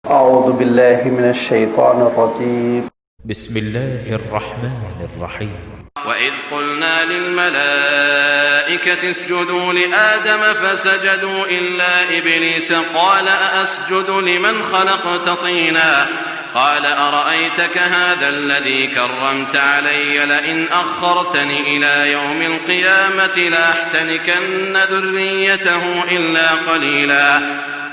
أعوذ بالله من الشيطان الرجيم. بسم الله الرحمن الرحيم. وإذ قلنا للملائكة اسجدوا لآدم فسجدوا إلا إبليس قال أأسجد لمن خلقت طينا قال أرأيتك هذا الذي كرمت علي لئن أخرتني إلى يوم القيامة لأحتنكن ذريته إلا قليلا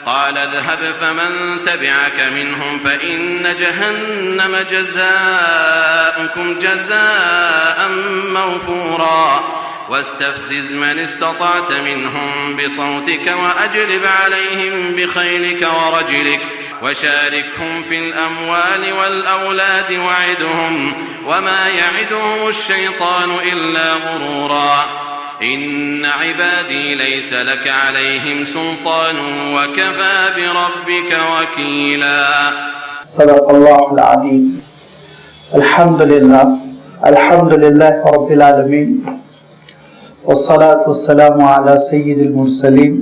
قال اذهب فمن تبعك منهم فإن جهنم جزاؤكم جزاء موفورا واستفزز من استطعت منهم بصوتك وأجلب عليهم بخيلك ورجلك وشاركهم في الأموال والأولاد وعدهم وما يعدهم الشيطان إلا غرورا إن عبادي ليس لك عليهم سلطان وكفى بربك وكيلا. صدق الله العظيم. الحمد لله رب العالمين والصلاة والسلام على سيد المرسلين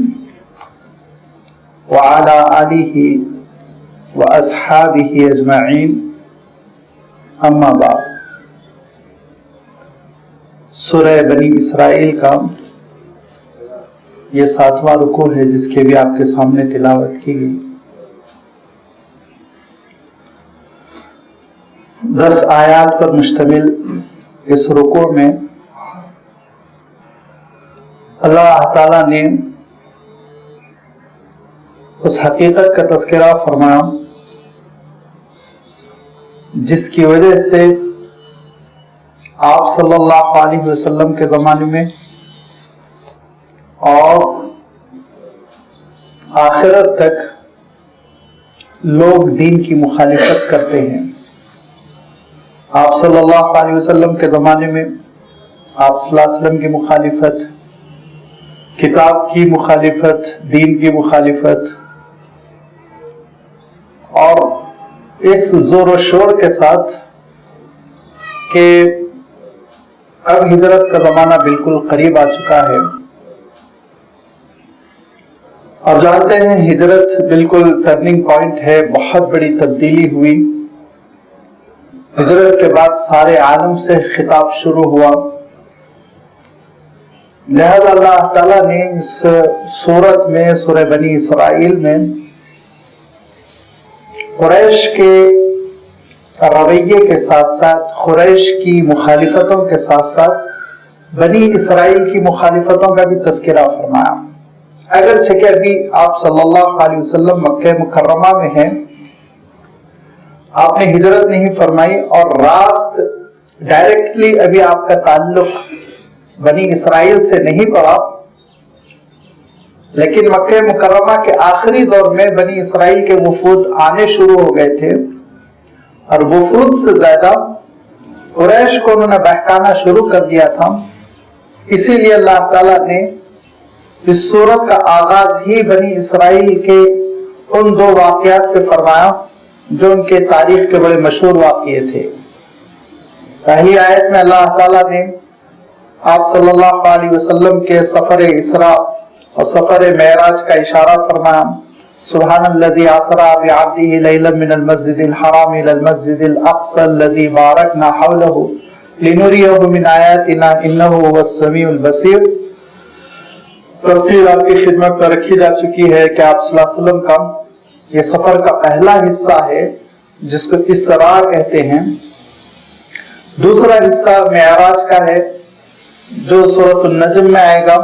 وعلى آله وأصحابه أجمعين أما بعد. سورہ بنی اسرائیل کا یہ 7واں رکوع ہے جس کے بھی آپ کے سامنے تلاوت کی گئی. 10 آیات پر مشتمل اس رکوع میں اللہ تعالیٰ نے اس حقیقت کا تذکرہ فرمایا جس کی وجہ سے آپ صلی اللہ علیہ وسلم کے زمانے میں اور آخرت تک لوگ دین کی مخالفت کرتے ہیں. آپ صلی اللہ علیہ وسلم کے زمانے میں آپ صلی اللہ علیہ وسلم کی مخالفت، کتاب کی مخالفت، دین کی مخالفت، اور اس زور و شور کے ساتھ کہ اب ہجرت کا زمانہ بالکل قریب آ چکا ہے اور جانتے ہیں ہجرت بالکل ٹرننگ پوائنٹ ہے، بہت بڑی تبدیلی ہوئی. ہجرت کے بعد سارے عالم سے خطاب شروع ہوا. لہذا اللہ تعالیٰ نے اس سورت میں، سورہ بنی اسرائیل میں، قریش کے رویے کے ساتھ ساتھ، قریش کی مخالفتوں کے ساتھ ساتھ بنی اسرائیل کی مخالفتوں کا بھی تذکرہ فرمایا. اگرچہ کہ ابھی آپ صلی اللہ علیہ وسلم مکہ مکرمہ میں ہیں، آپ نے ہجرت نہیں فرمائی اور راست ڈائریکٹلی ابھی آپ کا تعلق بنی اسرائیل سے نہیں پڑا، لیکن مکہ مکرمہ کے آخری دور میں بنی اسرائیل کے وفود آنے شروع ہو گئے تھے اور وفود سے زیادہ قریش کو انہوں نے بہکانا شروع کر دیا تھا. اسی لیے اللہ تعالیٰ نے اس سورت کا آغاز ہی بنی اسرائیل کے ان 2 واقعات سے فرمایا جو ان کے تاریخ کے بڑے مشہور واقعے تھے. پہلی آیت میں اللہ تعالیٰ نے آپ صلی اللہ علیہ وسلم کے سفر اسراء اور سفر معراج کا اشارہ فرمایا. سبحان الذی اسری بعبدہ لیلا من المسجد الحرام الى المسجد الاقصى الذی بارکنا حولہ لنریہ من آیاتنا انہ هو السمیع البصیر. تفصیل آپ کی خدمت پر رکھی جا چکی ہے کہ آپ صلی اللہ علیہ وسلم کا یہ سفر کا پہلا حصہ ہے جس کو اسراء کہتے ہیں. دوسرا حصہ معراج کا ہے جو سورۃ النجم میں آئے گا.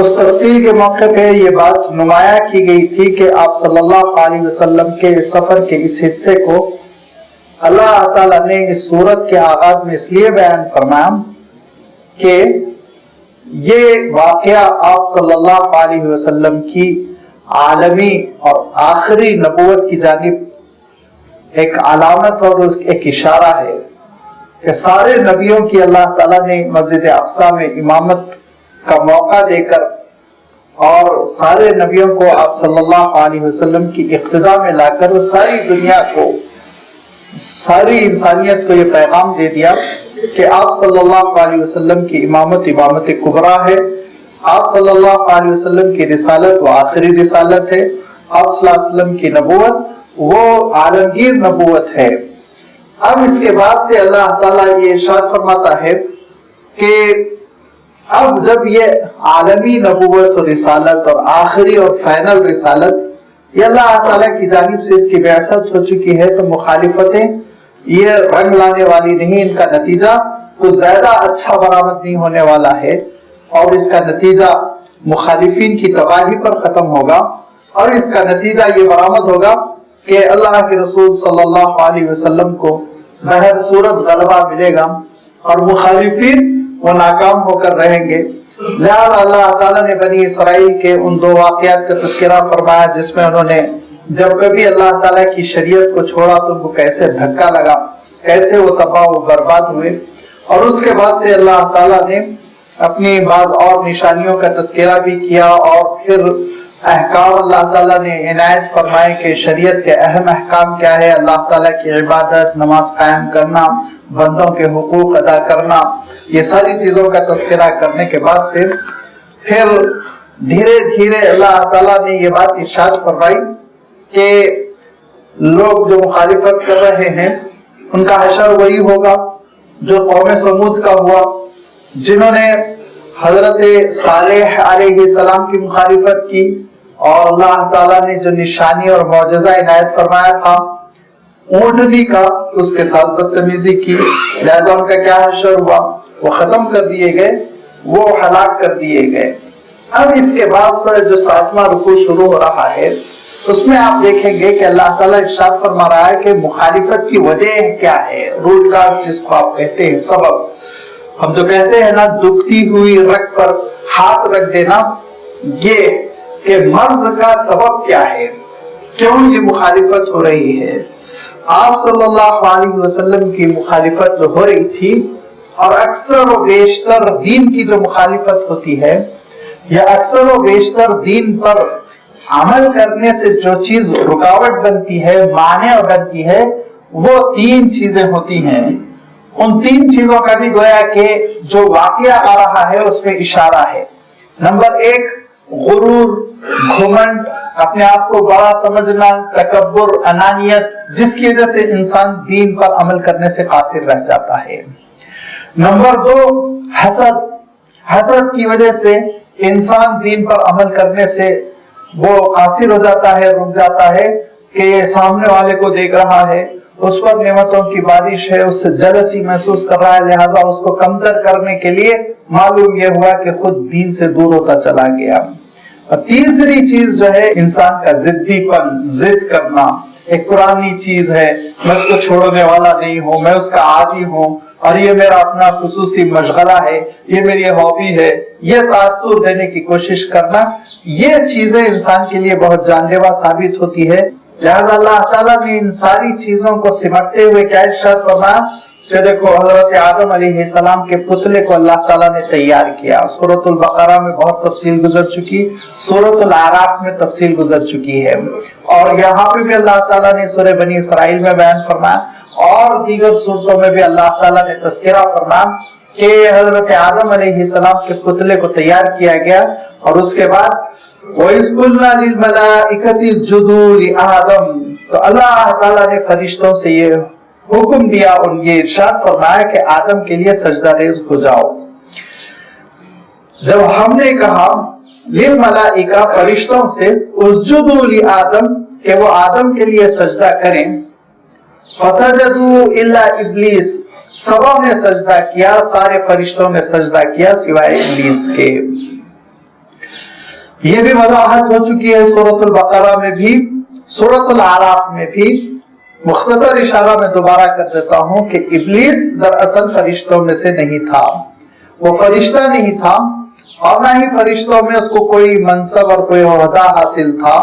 اس تفصیل کے موقع پہ یہ بات نمایاں کی گئی تھی کہ آپ صلی اللہ علیہ وسلم کے سفر کے اس حصے کو اللہ تعالیٰ نے اس سورت کے آغاز میں اس لیے بیان فرمایا کہ یہ واقعہ آپ صلی اللہ علیہ وسلم کی عالمی اور آخری نبوت کی جانب ایک علامت اور ایک اشارہ ہے کہ سارے نبیوں کی اللہ تعالیٰ نے مسجد اقصی میں امامت کا موقع دے کر اور سارے نبیوں کو آپ صلی اللہ علیہ وسلم کی اقتداء میں لا کر ساری دنیا کو، ساری انسانیت کو یہ پیغام دے دیا کہ آپ صلی اللہ علیہ وسلم کی امامت کبریٰ ہے. آپ صلی اللہ علیہ وسلم کی رسالت وہ آخری رسالت ہے. آپ صلی اللہ علیہ وسلم کی نبوت وہ عالمگیر نبوت ہے۔ اب اس کے بعد سے اللہ تعالیٰ یہ ارشاد فرماتا ہے کہ اب جب یہ عالمی نبوت اور رسالت اور آخری اور فائنل رسالت یہ اللہ تعالیٰ کی جانب سے اس کی بعثت ہو چکی ہے، تو مخالفتیں یہ رنگ لانے والی نہیں، ان کا نتیجہ کچھ زیادہ اچھا برآمد نہیں ہونے والا ہے، اور اس کا نتیجہ مخالفین کی تباہی پر ختم ہوگا، اور اس کا نتیجہ یہ برآمد ہوگا کہ اللہ کے رسول صلی اللہ علیہ وسلم کو بہر صورت غلبہ ملے گا اور مخالفین وہ ناکام ہو کر رہیں گے۔ لہذا اللہ تعالیٰ نے بنی اسرائیل کے ان دو واقعات کا تذکرہ فرمایا جس میں انہوں نے جب کبھی اللہ تعالیٰ کی شریعت کو چھوڑا تو ان کو کیسے دھکا لگا، کیسے وہ تباہ و برباد ہوئے، اور اس کے بعد سے اللہ تعالیٰ نے اپنی بعض اور نشانیوں کا تذکرہ بھی کیا، اور پھر احکام اللہ تعالیٰ نے عنایت فرمائے کہ شریعت کے اہم احکام کیا ہے، اللہ تعالیٰ کی عبادت، نماز قائم کرنا، بندوں کے حقوق ادا کرنا، یہ ساری چیزوں کا تذکرہ کرنے کے بعد سے پھر دھیرے دھیرے اللہ تعالیٰ نے یہ بات ارشاد فرمائی کہ لوگ جو مخالفت کر رہے ہیں ان کا حشر وہی ہوگا جو قوم سمود کا ہوا، جنہوں نے حضرت صالح علیہ السلام کی مخالفت کی، اور اللہ تعالیٰ نے جو نشانی اور معجزہ عنایت فرمایا تھا اونٹنی کا، اس کے ساتھ بدتمیزی کی، لہذا ان کا کیا حشر ہوا، وہ ختم کر دیے گئے، وہ ہلاک کر دیے گئے۔ اب اس کے بعد جو 7واں رکوع شروع ہو رہا ہے اس میں آپ دیکھیں گے کہ اللہ تعالیٰ ارشاد فرما رہا ہے کہ مخالفت کی وجہ کیا ہے، روٹ کاز جس کو آپ کہتے ہیں، سبب۔ ہم جو کہتے ہیں نا دکھتی ہوئی رگ پر ہاتھ رکھ دینا، یہ کہ مرض کا سبب کیا ہے، کیوں یہ مخالفت ہو رہی ہے۔ آپ صلی اللہ علیہ وسلم کی مخالفت ہو رہی تھی، اور اکثر و بیشتر دین کی جو مخالفت ہوتی ہے یا اکثر و بیشتر دین پر عمل کرنے سے جو چیز رکاوٹ بنتی ہے، مانع بنتی ہے، وہ 3 چیزیں ہوتی ہیں۔ ان 3 چیزوں کا بھی گویا کہ جو واقعہ آ رہا ہے اس میں اشارہ ہے۔ نمبر 1 غرور، گھمنڈ، اپنے آپ کو بڑا سمجھنا، تکبر، انانیت، جس کی وجہ سے انسان دین پر عمل کرنے سے قاصر رہ جاتا ہے۔ نمبر 2 حسد، حسد کی وجہ سے انسان دین پر عمل کرنے سے وہ قاصر ہو جاتا ہے، رک جاتا ہے کہ سامنے والے کو دیکھ رہا ہے، اس پر نعمتوں کی بارش ہے، اس سے جلسی محسوس کر رہا ہے، لہذا اس کو کمتر کرنے کے لیے معلوم یہ ہوا کہ خود دین سے دور ہوتا چلا گیا۔ اور تیسری چیز جو ہے انسان کا ضدی پن، ضد کرنا، ایک پرانی چیز ہے، میں اس کو چھوڑنے والا نہیں ہوں، میں اس کا عادی ہوں، اور یہ میرا اپنا خصوصی مشغلہ ہے، یہ میری ہابی ہے، یہ تاثر دینے کی کوشش کرنا، یہ چیزیں انسان کے لیے بہت جان لیوا ثابت ہوتی ہے۔ لہذا اللہ تعالیٰ نے ان ساری چیزوں کو سمٹتے ہوئے کیا ارشاد فرمایا کہ دیکھو حضرت آدم علیہ السلام کے پتلے کو اللہ تعالیٰ نے تیار کیا، سورۃ البقرہ میں بہت تفصیل گزر چکی، سورۃ الاعراف میں تفصیل گزر چکی ہے، اور یہاں پہ بھی اللہ تعالیٰ نے سورہ بنی اسرائیل میں بیان فرمایا، اور دیگر صورتوں میں بھی اللہ تعالیٰ نے تذکرہ فرمایا کہ حضرت آدم علیہ السلام کے پتلے کو تیار کیا گیا، اور اس کے بعد وَإِذْ قُلْنَا لِلْمَلَائِكَةِ اسْجُدُوا لِآدَمَ، تو اللہ تعالیٰ نے فرشتوں سے یہ حکم دیا اور یہ ارشاد فرمایا کہ آدم کے لیے سجدہ ریز ہو جاؤ۔ جب ہم نے کہا للملائکہ فرشتوں سے اسجدوا لآدم کہ وہ آدم کے لیے سجدہ کریں، فسجدوا الا ابلیس، سبوں نے سجدہ کیا، سارے فرشتوں نے سجدہ کیا سوائے ابلیس کے۔ یہ بھی وضاحت ہو چکی ہے سورۃ البقرہ میں بھی، سورۃ الاعراف میں بھی۔ مختصر اشارہ میں دوبارہ کر دیتا ہوں کہ ابلیس دراصل فرشتوں میں سے نہیں تھا، وہ فرشتہ نہیں تھا، اور نہ ہی فرشتوں میں اس کو کوئی منصب اور کوئی عہدہ حاصل تھا،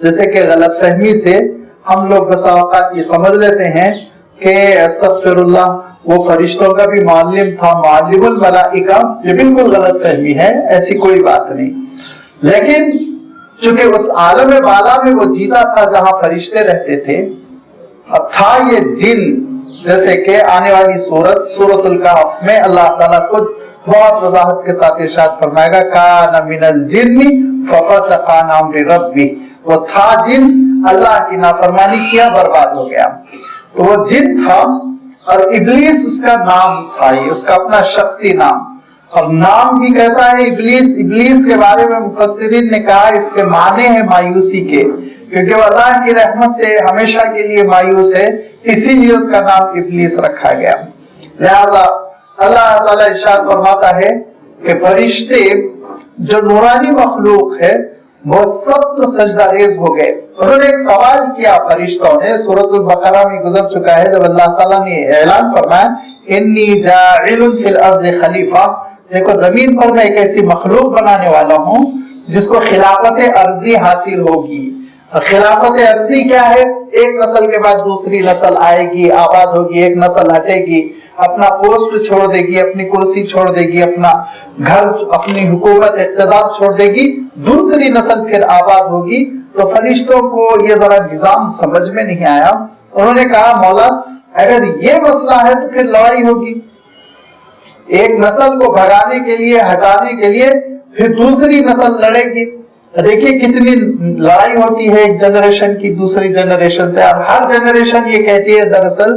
جیسے کہ غلط فہمی سے ہم لوگ بس اوقات یہ سمجھ لیتے ہیں کہ استغفر اللہ وہ فرشتوں کا بھی معلم تھا، معلم الملائکہ، یہ بالکل غلط فہمی ہے، ایسی کوئی بات نہیں۔ لیکن چونکہ اس عالم بالا میں وہ جیتا تھا جہاں فرشتے رہتے تھے، اب تھا یہ جن، جیسے کہ آنے والی سورۃ الکہف میں اللہ تعالیٰ خود بہت وضاحت کے ساتھ ارشاد فرمائے گا کان من الجن ففسق عن امر ربہ، وہ تھا جن، اللہ کی نافرمانی کیا، برباد ہو گیا. تو وہ جن تھا اور ابلیس اس کا نام تھا، یہ اس کا اپنا شخصی نام. اور نام بھی کیسا ہے ابلیس؟ ابلیس کے بارے میں مفسرین نے کہا اس کے معنی ہے مایوسی کے، کیونکہ وہ اللہ کی رحمت سے ہمیشہ کے لیے مایوس ہے، اسی لیے اس کا نام ابلیس رکھا گیا. لہذا اللہ تعالیٰ ارشاد فرماتا ہے کہ فرشتے جو نورانی مخلوق ہے وہ سب تو سجدہ ریز ہو گئے. انہوں نے ایک سوال کیا فرشتوں نے، سورۃ البقرہ میں گزر چکا ہے، جب اللہ تعالیٰ نے اعلان فرمایا انی جاعل فی الارض خلیفہ، دیکھو زمین پر میں ایک ایسی مخلوق بنانے والا ہوں جس کو خلافت ارضی حاصل ہوگی. خلافت ارضی کیا ہے؟ ایک نسل کے بعد دوسری نسل آئے گی، آباد ہوگی، ایک نسل ہٹے گی، اپنا پوسٹ چھوڑ دے گی، اپنی کرسی چھوڑ دے گی، اپنا گھر، اپنی حکومت اقتدار چھوڑ دے گی، دوسری نسل پھر آباد ہوگی. تو فرشتوں کو یہ ذرا نظام سمجھ میں نہیں آیا. انہوں نے کہا مولا اگر یہ مسئلہ ہے تو پھر لڑائی ہوگی، ایک نسل کو بھگانے کے لیے، ہٹانے کے لیے پھر دوسری نسل لڑے گی. دیکھیے کتنی لڑائی ہوتی ہے ایک جنریشن کی دوسری جنریشن سے، اور ہر جنریشن یہ کہتی ہے دراصل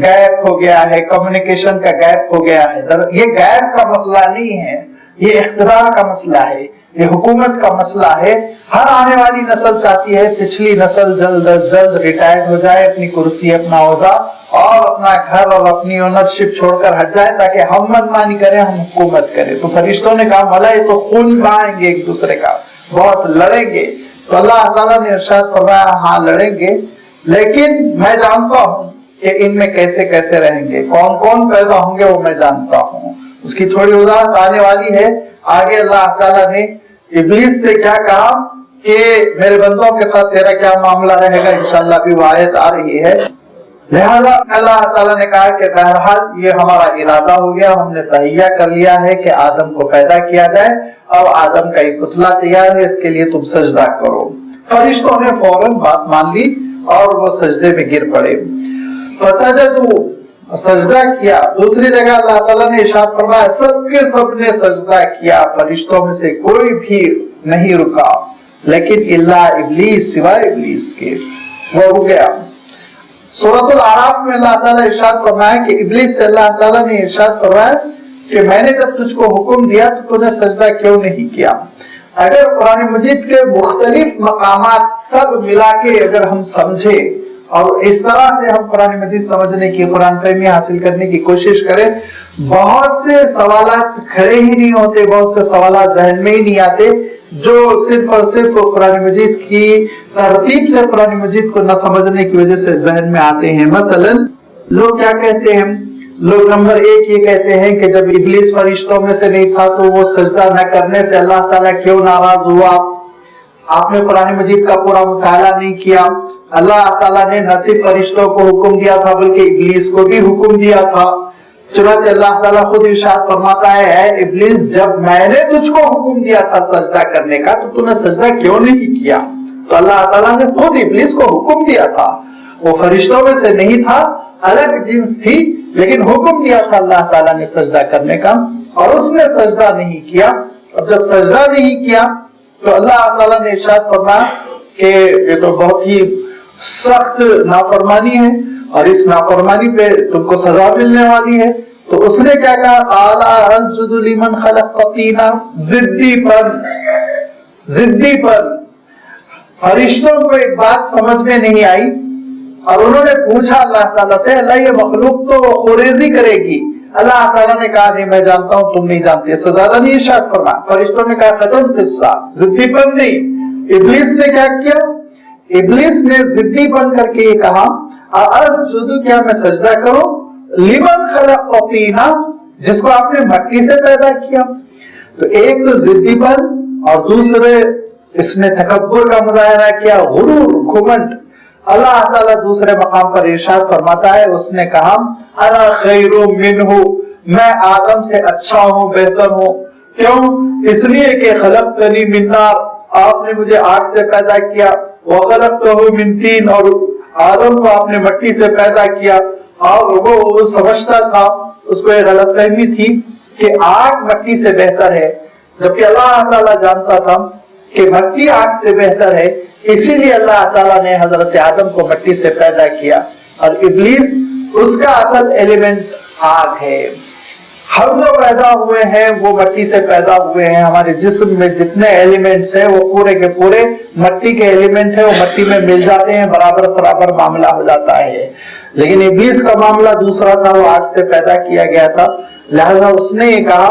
گیپ ہو گیا ہے، کمیونیکیشن کا گیپ ہو گیا ہے. یہ گیپ کا مسئلہ نہیں ہے، یہ اقتدار کا مسئلہ ہے، یہ حکومت کا مسئلہ ہے. ہر آنے والی نسل چاہتی ہے پچھلی نسل جلد از جلد ریٹائرڈ ہو جائے، اپنی کرسی، اپنا عہدہ اور اپنا گھر اور اپنی اونرشپ چھوڑ کر ہٹ جائے تاکہ ہم منمانی کریں، ہم حکومت کریں. تو فرشتوں نے کہا مولا یہ تو خون بہائیں گے ایک دوسرے کا، بہت لڑیں گے. تو اللہ تعالیٰ نے ارشاد فرمایا ہاں لڑیں گے، لیکن میں جانتا ہوں کہ ان میں کیسے کیسے رہیں گے، کون کون پیدا ہوں گے وہ میں جانتا ہوں. اس کی تھوڑی وضاحت آنے والی ہے آگے. اللہ تعالیٰ نے ابلیس سے کیا کہا کہ میرے بندوں کے ساتھ تیرا کیا معاملہ رہے گا، انشاءاللہ بھی وہ آیت آ رہی ہے. لہذا اللہ تعالیٰ نے کہا کہ بہرحال یہ ہمارا ارادہ ہو گیا، ہم نے تہیہ کر لیا ہے کہ آدم کو پیدا کیا جائے، اور آدم کا ایک پتلا تیار ہے، اس کے لیے تم سجدہ کرو. فرشتوں نے فوراً بات مان لی اور وہ سجدے میں گر پڑے. فسجدوا، سجدہ کیا. دوسری جگہ اللہ تعالیٰ نے ارشاد فرمایا سب کے سب نے سجدہ کیا، فرشتوں میں سے کوئی بھی نہیں رکا، لیکن الا ابلیس، سوائے ابلیس کے، وہ رک گیا. سورۃ الاعراف میں اللہ تعالیٰ ارشاد فرمایا کہ ابلیس سے اللہ تعالیٰ نے ارشاد فرمایا کہ میں نے جب تجھ کو حکم دیا تو تو نے سجدہ کیوں نہیں کیا. اگر قرآن مجید کے مختلف مقامات سب ملا کے اگر ہم سمجھے اور اس طرح سے ہم قرآن مجید سمجھنے کی، قرآن فہمی حاصل کرنے کی کوشش کریں، بہت سے سوالات کھڑے ہی نہیں ہوتے، بہت سے سوالات ذہن میں ہی نہیں آتے جو صرف اور صرف قرآن مجید کی ترتیب سے قرآن مجید کو نہ سمجھنے کی وجہ سے ذہن میں آتے ہیں. مثلا لوگ کیا کہتے ہیں؟ لوگ نمبر ایک یہ کہتے ہیں کہ جب ابلیس فرشتوں میں سے نہیں تھا تو وہ سجدہ نہ کرنے سے اللہ تعالیٰ کیوں ناراض ہوا؟ آپ نے قرآن مجید کا پورا مطالعہ نہیں کیا. اللہ تعالیٰ نے نہ صرف فرشتوں کو حکم دیا تھا بلکہ ابلیس کو بھی حکم دیا تھا. چنانچہ اللہ تعالیٰ خود ارشاد فرماتا ہے اے ابلیس جب میں نے تجھ کو حکم دیا تھا سجدہ کرنے کا تو نے سجدہ کیوں نہیں کیا؟ تو اللہ تعالیٰ نے خود ابلیس کو حکم دیا تھا، وہ فرشتوں میں سے نہیں تھا، الگ جنس تھی، لیکن حکم دیا تھا اللہ تعالیٰ نے سجدہ کرنے کا، اور اس نے سجدہ نہیں کیا. اب جب سجدہ نہیں کیا تو اللہ تعالیٰ نے ارشاد فرمایا کہ یہ تو بہت ہی سخت نافرمانی ہے اور اس نافرمانی پہ تم کو سزا ملنے والی ہے. تو اس نے کیا کہا؟ قال اسجد لمن خلقت طینا، ضدی پر فرشتوں کو ایک بات سمجھ میں نہیں آئی اور انہوں نے پوچھا اللہ تعالیٰ سے اللہ یہ مخلوق تو خوریزی کرے گی. اللہ تعالیٰ نے کہا نہیں میں جانتا ہوں تم نہیں جانتے، اس سے زیادہ نہیں ارشاد فرمایا. فرشتوں نے کہا ختم قصہ، ضدی پر نہیں. ابلیس نے کیا کیا؟ ابلیس نے ضدی بن کر کے یہ کہا اسجد، کیا میں سجدہ کروں لمن خلقت طینا، جس کو آپ نے مٹی سے پیدا کیا. تو ایک تو ضدی بن اور دوسرے اس نے تکبر کا مظاہرہ کیا، غرور، گھمنڈ. اللہ تعالیٰ دوسرے مقام پر ارشاد فرماتا ہے اس نے کہا انا خیر منہ، میں آدم سے اچھا ہوں، بہتر ہوں. کیوں؟ اس لیے کہ خلقتنی من نار، آپ نے مجھے آگ سے پیدا کیا، وخلقتہ من طین، اور آدم کو آپ نے مٹی سے پیدا کیا. اور وہ سمجھتا تھا، اس کو یہ غلط فہمی تھی کہ آگ مٹی سے بہتر ہے، جبکہ اللہ تعالیٰ جانتا تھا کہ مٹی آگ سے بہتر ہے، اسی لیے اللہ تعالیٰ نے حضرت آدم کو مٹی سے پیدا کیا، اور ابلیس اس کا اصل ایلیمنٹ آگ ہے۔ ہم جو پیدا ہوئے ہیں وہ مٹی سے پیدا ہوئے ہیں، ہمارے جسم میں جتنے ایلیمنٹس ہیں وہ پورے کے پورے مٹی کے ایلیمنٹ ہیں، وہ مٹی میں مل جاتے ہیں، برابر برابر معاملہ ہو جاتا ہے۔ لیکن ابلیس کا معاملہ دوسرا تھا، وہ آگ سے پیدا کیا گیا تھا، لہذا اس نے یہ کہا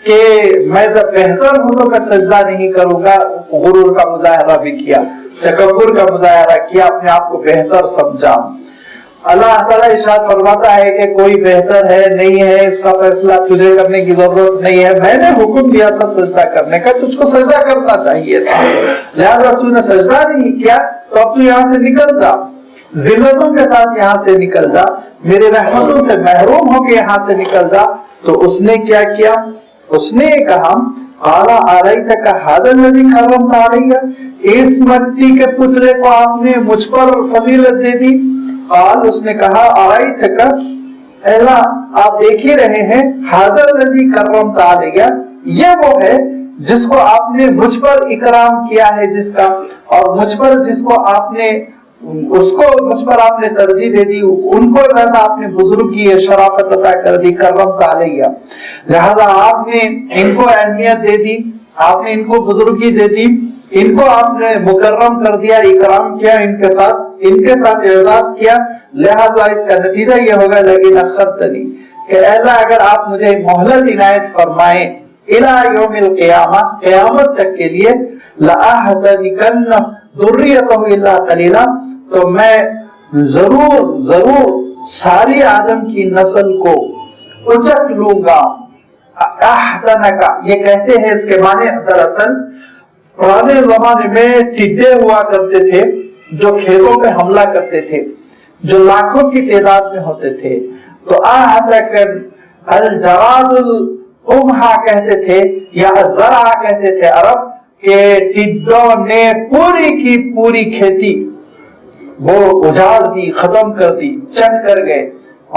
کہ میں جب بہتر ہوں تو میں سجدہ نہیں کروں گا۔ غرور کا مظاہرہ بھی کیا، تکبر کا مظاہرہ کیا، اپنے آپ کو بہتر سمجھا۔ اللہ تعالیٰ ارشاد فرماتا ہے کہ کوئی بہتر ہے نہیں ہے، اس کا فیصلہ تجھے کرنے کی ضرورت نہیں ہے، میں نے حکم دیا تھا سجدہ کرنے کا، تجھ کو سجدہ کرنا چاہیے تھا، لہذا تو نے سجدہ نہیں کیا، تو اب تو یہاں سے نکل جا، ذلتوں کے ساتھ یہاں سے نکل جا، میرے رحمتوں سے محروم ہو کے یہاں سے نکل جا۔ تو اس نے کیا کیا؟ اس نے کہا قال ارایتک ھذا الذی کرمت علی، اس مٹی کے پتلے کو آپ نے مجھ پر فضیلت دے دی۔ قال اس نے کہا ارایتک، اے اللہ آپ دیکھ ہی رہے ہیں، ھذا الذی کرمت علی، یہ وہ ہے جس کو آپ نے مجھ پر اکرام کیا ہے، جس کا، اور مجھ پر جس کو آپ نے، اس کو مجھ پر آپ نے ترجیح دے دی، ان کو زیادہ آپ نے بزرگی شرافت عطا کر دی، کرمت علیہ، لہذا آپ نے ان کو اہمیت دے دی، آپ نے ان کو بزرگی دے دی، ان کو آپ نے مکرم کر دیا، اکرام کیا، ان کے ساتھ اعزاز کیا، لہذا اس کا نتیجہ یہ ہوگا لیکن اخرتنی، کہ اے اللہ اگر آپ مجھے مہلت عنایت فرمائیں الی یوم القیامہ، قیامت تک کے لیے، لأحتنکن ذریتہ الا قلیلا، تو میں ضرور ساری آدم کی نسل کو اچک لوں گا۔ احتنکا یہ کہتے ہیں، اس کے معنی دراصل پرانے زمانے میں ٹڈے ہوا کرتے تھے جو کھیتوں پہ حملہ کرتے تھے، جو لاکھوں کی تعداد میں ہوتے تھے، تو احتکن الجراد الامحا کہتے تھے، یا الزرع کہتے تھے عرب، کہ ٹڈوں نے پوری کی پوری کھیتی وہ اجاڑ دی، ختم کر دی، چٹ کر گئے،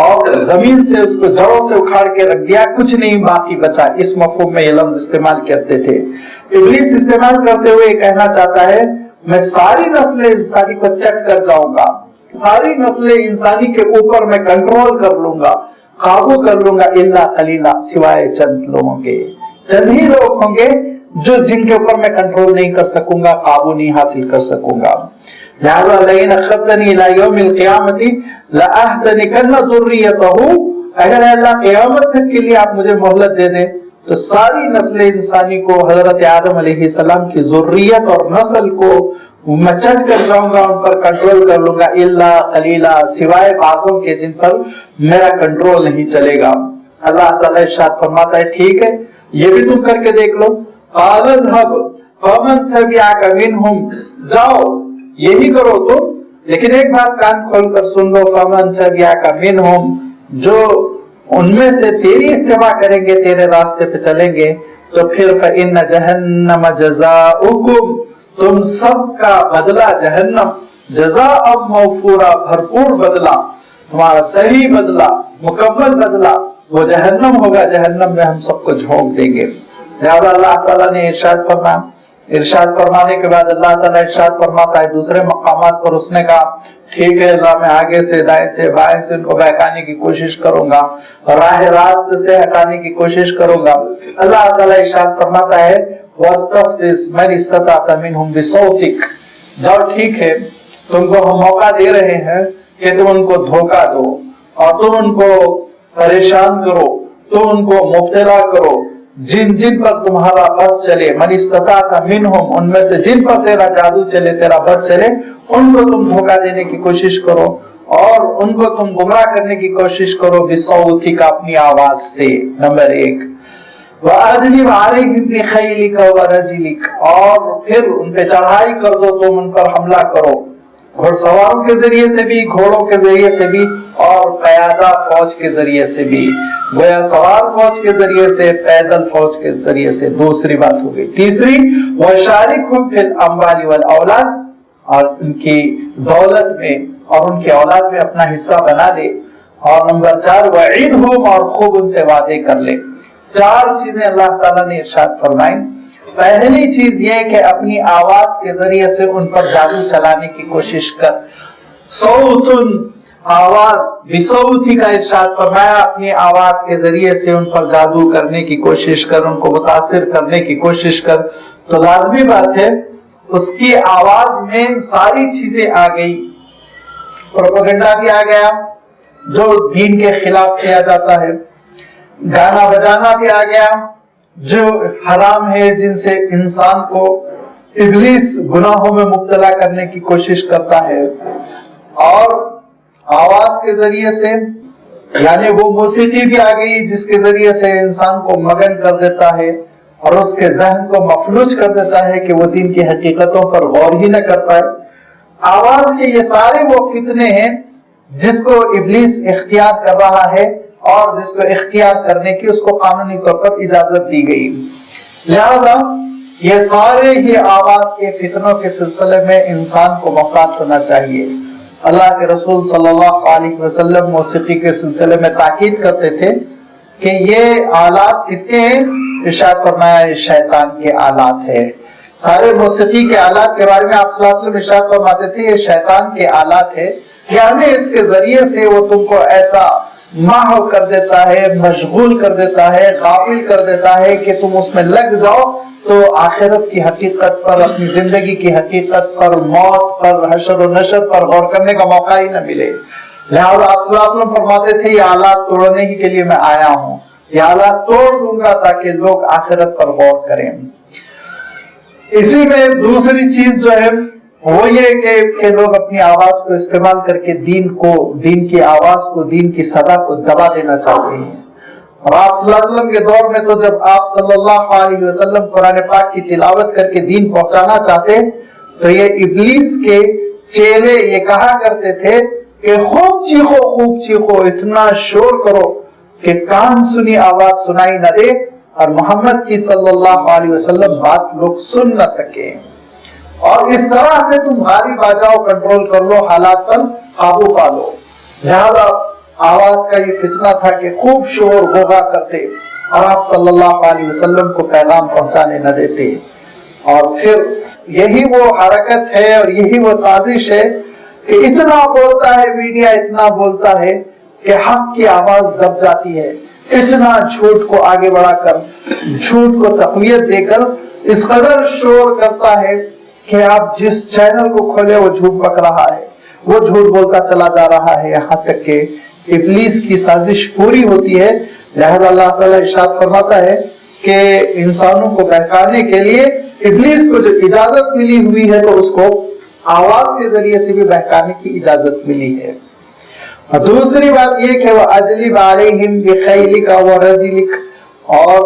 اور زمین سے اس کو جڑوں سے اکھاڑ کے رکھ دیا، کچھ نہیں باقی بچا۔ اس مفہوم میں یہ لفظ استعمال کرتے تھے۔ ابلیس استعمال کرتے ہوئے یہ کہنا چاہتا ہے میں ساری نسل انسانی کو چٹ کر جاؤں گا، ساری نسل انسانی کے اوپر میں کنٹرول کر لوں گا، قابو کر لوں گا، الا قلیلا سوائے چند لوگوں کے، چند ہی لوگ ہوں گے جو جن کے اوپر میں کنٹرول نہیں کر سکوں گا، قابو نہیں حاصل کر سکوں گا۔ لہذا لئن اخرتنی الی یوم القیامۃ لاحتنکن ذریتہ، اگر اللہ قیامت تک کے لیے آپ مجھے مہلت دے دیں تو ساری نسل انسانی کو، حضرت آدم علیہ السلام کی ذریت اور نسل کو میں چٹ کر جاؤں گا، ان پر کنٹرول کر لوں گا، الا قلیلا سوائے بعضوں کے جن پر میرا کنٹرول نہیں چلے گا۔ اللہ تعالیٰ ارشاد فرماتا ہے ٹھیک ہے یہ بھی تم کر کے دیکھ لو۔ قال اذهب فمن تبعك منهم، جاؤ یہی کرو تم، لیکن ایک بات کان کھول کر سن لو، فمن تبعك منهم، جو ان میں سے تیری اتباع کریں گے، تیرے راستے پہ چلیں گے، تو پھر فإن جہنم جزاؤکم، تم سب کا بدلہ جہنم، جزاء موفورا بھرپور بدلہ، تمہارا صحیح بدلہ، مکمل بدلہ وہ جہنم ہوگا، جہنم میں ہم سب کو جھونک دیں گے۔ لہذا اللہ تعالیٰ نے ارشاد فرمانے کے بعد اللہ تعالیٰ ارشاد فرماتا ہے دوسرے مقامات پر، اس نے کہا ٹھیک ہے اللہ میں آگے سے، دائیں سے، بائیں سے ان کو بہکانے کی کوشش کروں گا، راہ راست سے ہٹانے کی کوشش کروں گا۔ اللہ تعالیٰ ارشاد فرماتا ہے وَاسْتَفْزِزْ مَنِ اسْتَطَعْتَ مِنْهُمْ بِصَوْتِكَ، جاؤ ٹھیک ہے تم کو ہم موقع دے رہے ہیں کہ تم ان کو دھوکہ دو، اور تم ان کو پریشان کرو، تم ان کو مبتلا کرو، جن جن پر تمہارا بس چلے، من استطاعت منہم، ان میں سے جن پر تیرا جادو چلے، تیرا بس چلے، ان کو تم دھوکہ دینے کی کوشش کرو، اور ان کو تم گمراہ کرنے کی کوشش کرو، بصوتک، اپنی آواز سے، نمبر 1، وَأَجْلِبْ عَلَيْهِمْ بِخَيْلِكَ وَرَجِلِكَ، اور پھر ان پہ چڑھائی کر دو، تم ان پر حملہ کرو، گھڑ سواروں کے ذریعے سے بھی، گھوڑوں کے ذریعے سے بھی، اور قیادہ فوج کے ذریعے سے بھی، گویا سوار فوج کے ذریعے سے، پیدل فوج کے ذریعے سے، دوسری بات ہو گئی۔ تیسری وَشَارِكْهُمْ فِي الْأَمْوَالِ وَالْأَوْلَادِ، اور ان کی دولت میں اور ان کی اولاد میں اپنا حصہ بنا لے، اور نمبر 4 وَعِدْهُمْ، اور خوب ان سے وعدے کر لے۔ 4 چیزیں اللہ تعالیٰ نے ارشاد فرمائیں، پہلی چیز یہ کہ اپنی آواز کے ذریعے سے ان پر جادو چلانے کی کوشش کر. صوتن آواز بصوتی کا ارشاد فرمایا, اپنی آواز کے ذریعے سے ان پر جادو کرنے کی کوشش کر, ان کو متاثر کرنے کی کوشش کر. تو لازمی بات ہے اس کی آواز میں ساری چیزیں آ گئی, پروپیگنڈا بھی آ گیا جو دین کے خلاف کیا جاتا ہے, گانا بجانا بھی آ گیا جو حرام ہے, جن سے انسان کو ابلیس گناہوں میں مبتلا کرنے کی کوشش کرتا ہے. اور آواز کے ذریعے سے یعنی وہ موسیقی بھی آ گئی جس کے ذریعے سے انسان کو مگن کر دیتا ہے اور اس کے ذہن کو مفلوج کر دیتا ہے کہ وہ دین کی حقیقتوں پر غور ہی نہ کر پائے. آواز کے یہ سارے وہ فتنے ہیں جس کو ابلیس اختیار کر رہا ہے اور جس کو اختیار کرنے کی اس کو قانونی طور پر اجازت دی گئی. لہذا یہ سارے ہی آواز کے فتنوں کے سلسلے میں انسان کو محتاط ہونا چاہیے. اللہ کے رسول صلی اللہ علیہ وسلم موسیقی کے سلسلے میں تاکید کرتے تھے کہ یہ آلات کس کے ہیں؟ ارشاد فرمایا شیطان کے آلات ہے. سارے موسیقی کے آلات کے بارے میں آپ صلی اللہ علیہ وسلم ارشاد فرماتے تھے یہ شیطان کے آلات ہے, یعنی اس کے ذریعے سے وہ تم کو ایسا محو کر دیتا ہے, مشغول کر دیتا ہے, غافل کر دیتا ہے کہ تم اس میں لگ جاؤ تو آخرت کی حقیقت پر, اپنی زندگی کی حقیقت پر, موت پر, حشر و نشر پر غور کرنے کا موقع ہی نہ ملے. لہذا آپ صلی اللہ علیہ وسلم فرماتے تھے یہ آلات توڑنے ہی کے لیے میں آیا ہوں, یہ آلات توڑ دوں گا تاکہ لوگ آخرت پر غور کریں. اسی میں دوسری چیز جو ہے وہ یہ کہ لوگ اپنی آواز کو استعمال کر کے دین کی آواز کو, دین کی صدا کو دبا دینا چاہتے ہیں. اور آپ صلی اللہ علیہ وسلم کے دور میں تو جب آپ صلی اللہ علیہ وسلم قرآن پاک کی تلاوت کر کے دین پہنچانا چاہتے تو یہ ابلیس کے چیلے یہ کہا کرتے تھے کہ خوب چیخو, اتنا شور کرو کہ کان سنی آواز سنائی نہ دے اور محمد کی صلی اللہ علیہ وسلم بات لوگ سن نہ سکے. اور اس طرح سے تم غالب آ جاؤ, کنٹرول کر لو, حالات پر قابو پا لو. لہذا آواز کا یہ فتنہ تھا کہ خوب شور غوغا کرتے اور آپ صلی اللہ علیہ وسلم کو پیغام پہنچانے نہ دیتے. اور پھر یہی وہ حرکت ہے اور یہی وہ سازش ہے کہ اتنا بولتا ہے میڈیا, اتنا بولتا ہے کہ حق کی آواز دب جاتی ہے, اتنا جھوٹ کو آگے بڑھا کر, جھوٹ کو تقویت دے کر اس قدر شور کرتا ہے کہ آپ جس چینل کو کھولے وہ جھوٹ پک رہا ہے, وہ جھوٹ بولتا چلا جا رہا ہے, یہاں تک کہ ابلیس کی سازش پوری ہوتی ہے. لہذا اللہ تعالیٰ ارشاد فرماتا ہے کہ انسانوں کو بہکانے کے لیے ابلیس کو جو اجازت ملی ہوئی ہے تو اس کو آواز کے ذریعے سے بھی بہکانے کی اجازت ملی ہے. اور دوسری بات یہ کہ وہ اجلب علیہم بخیلک ورجلک, اور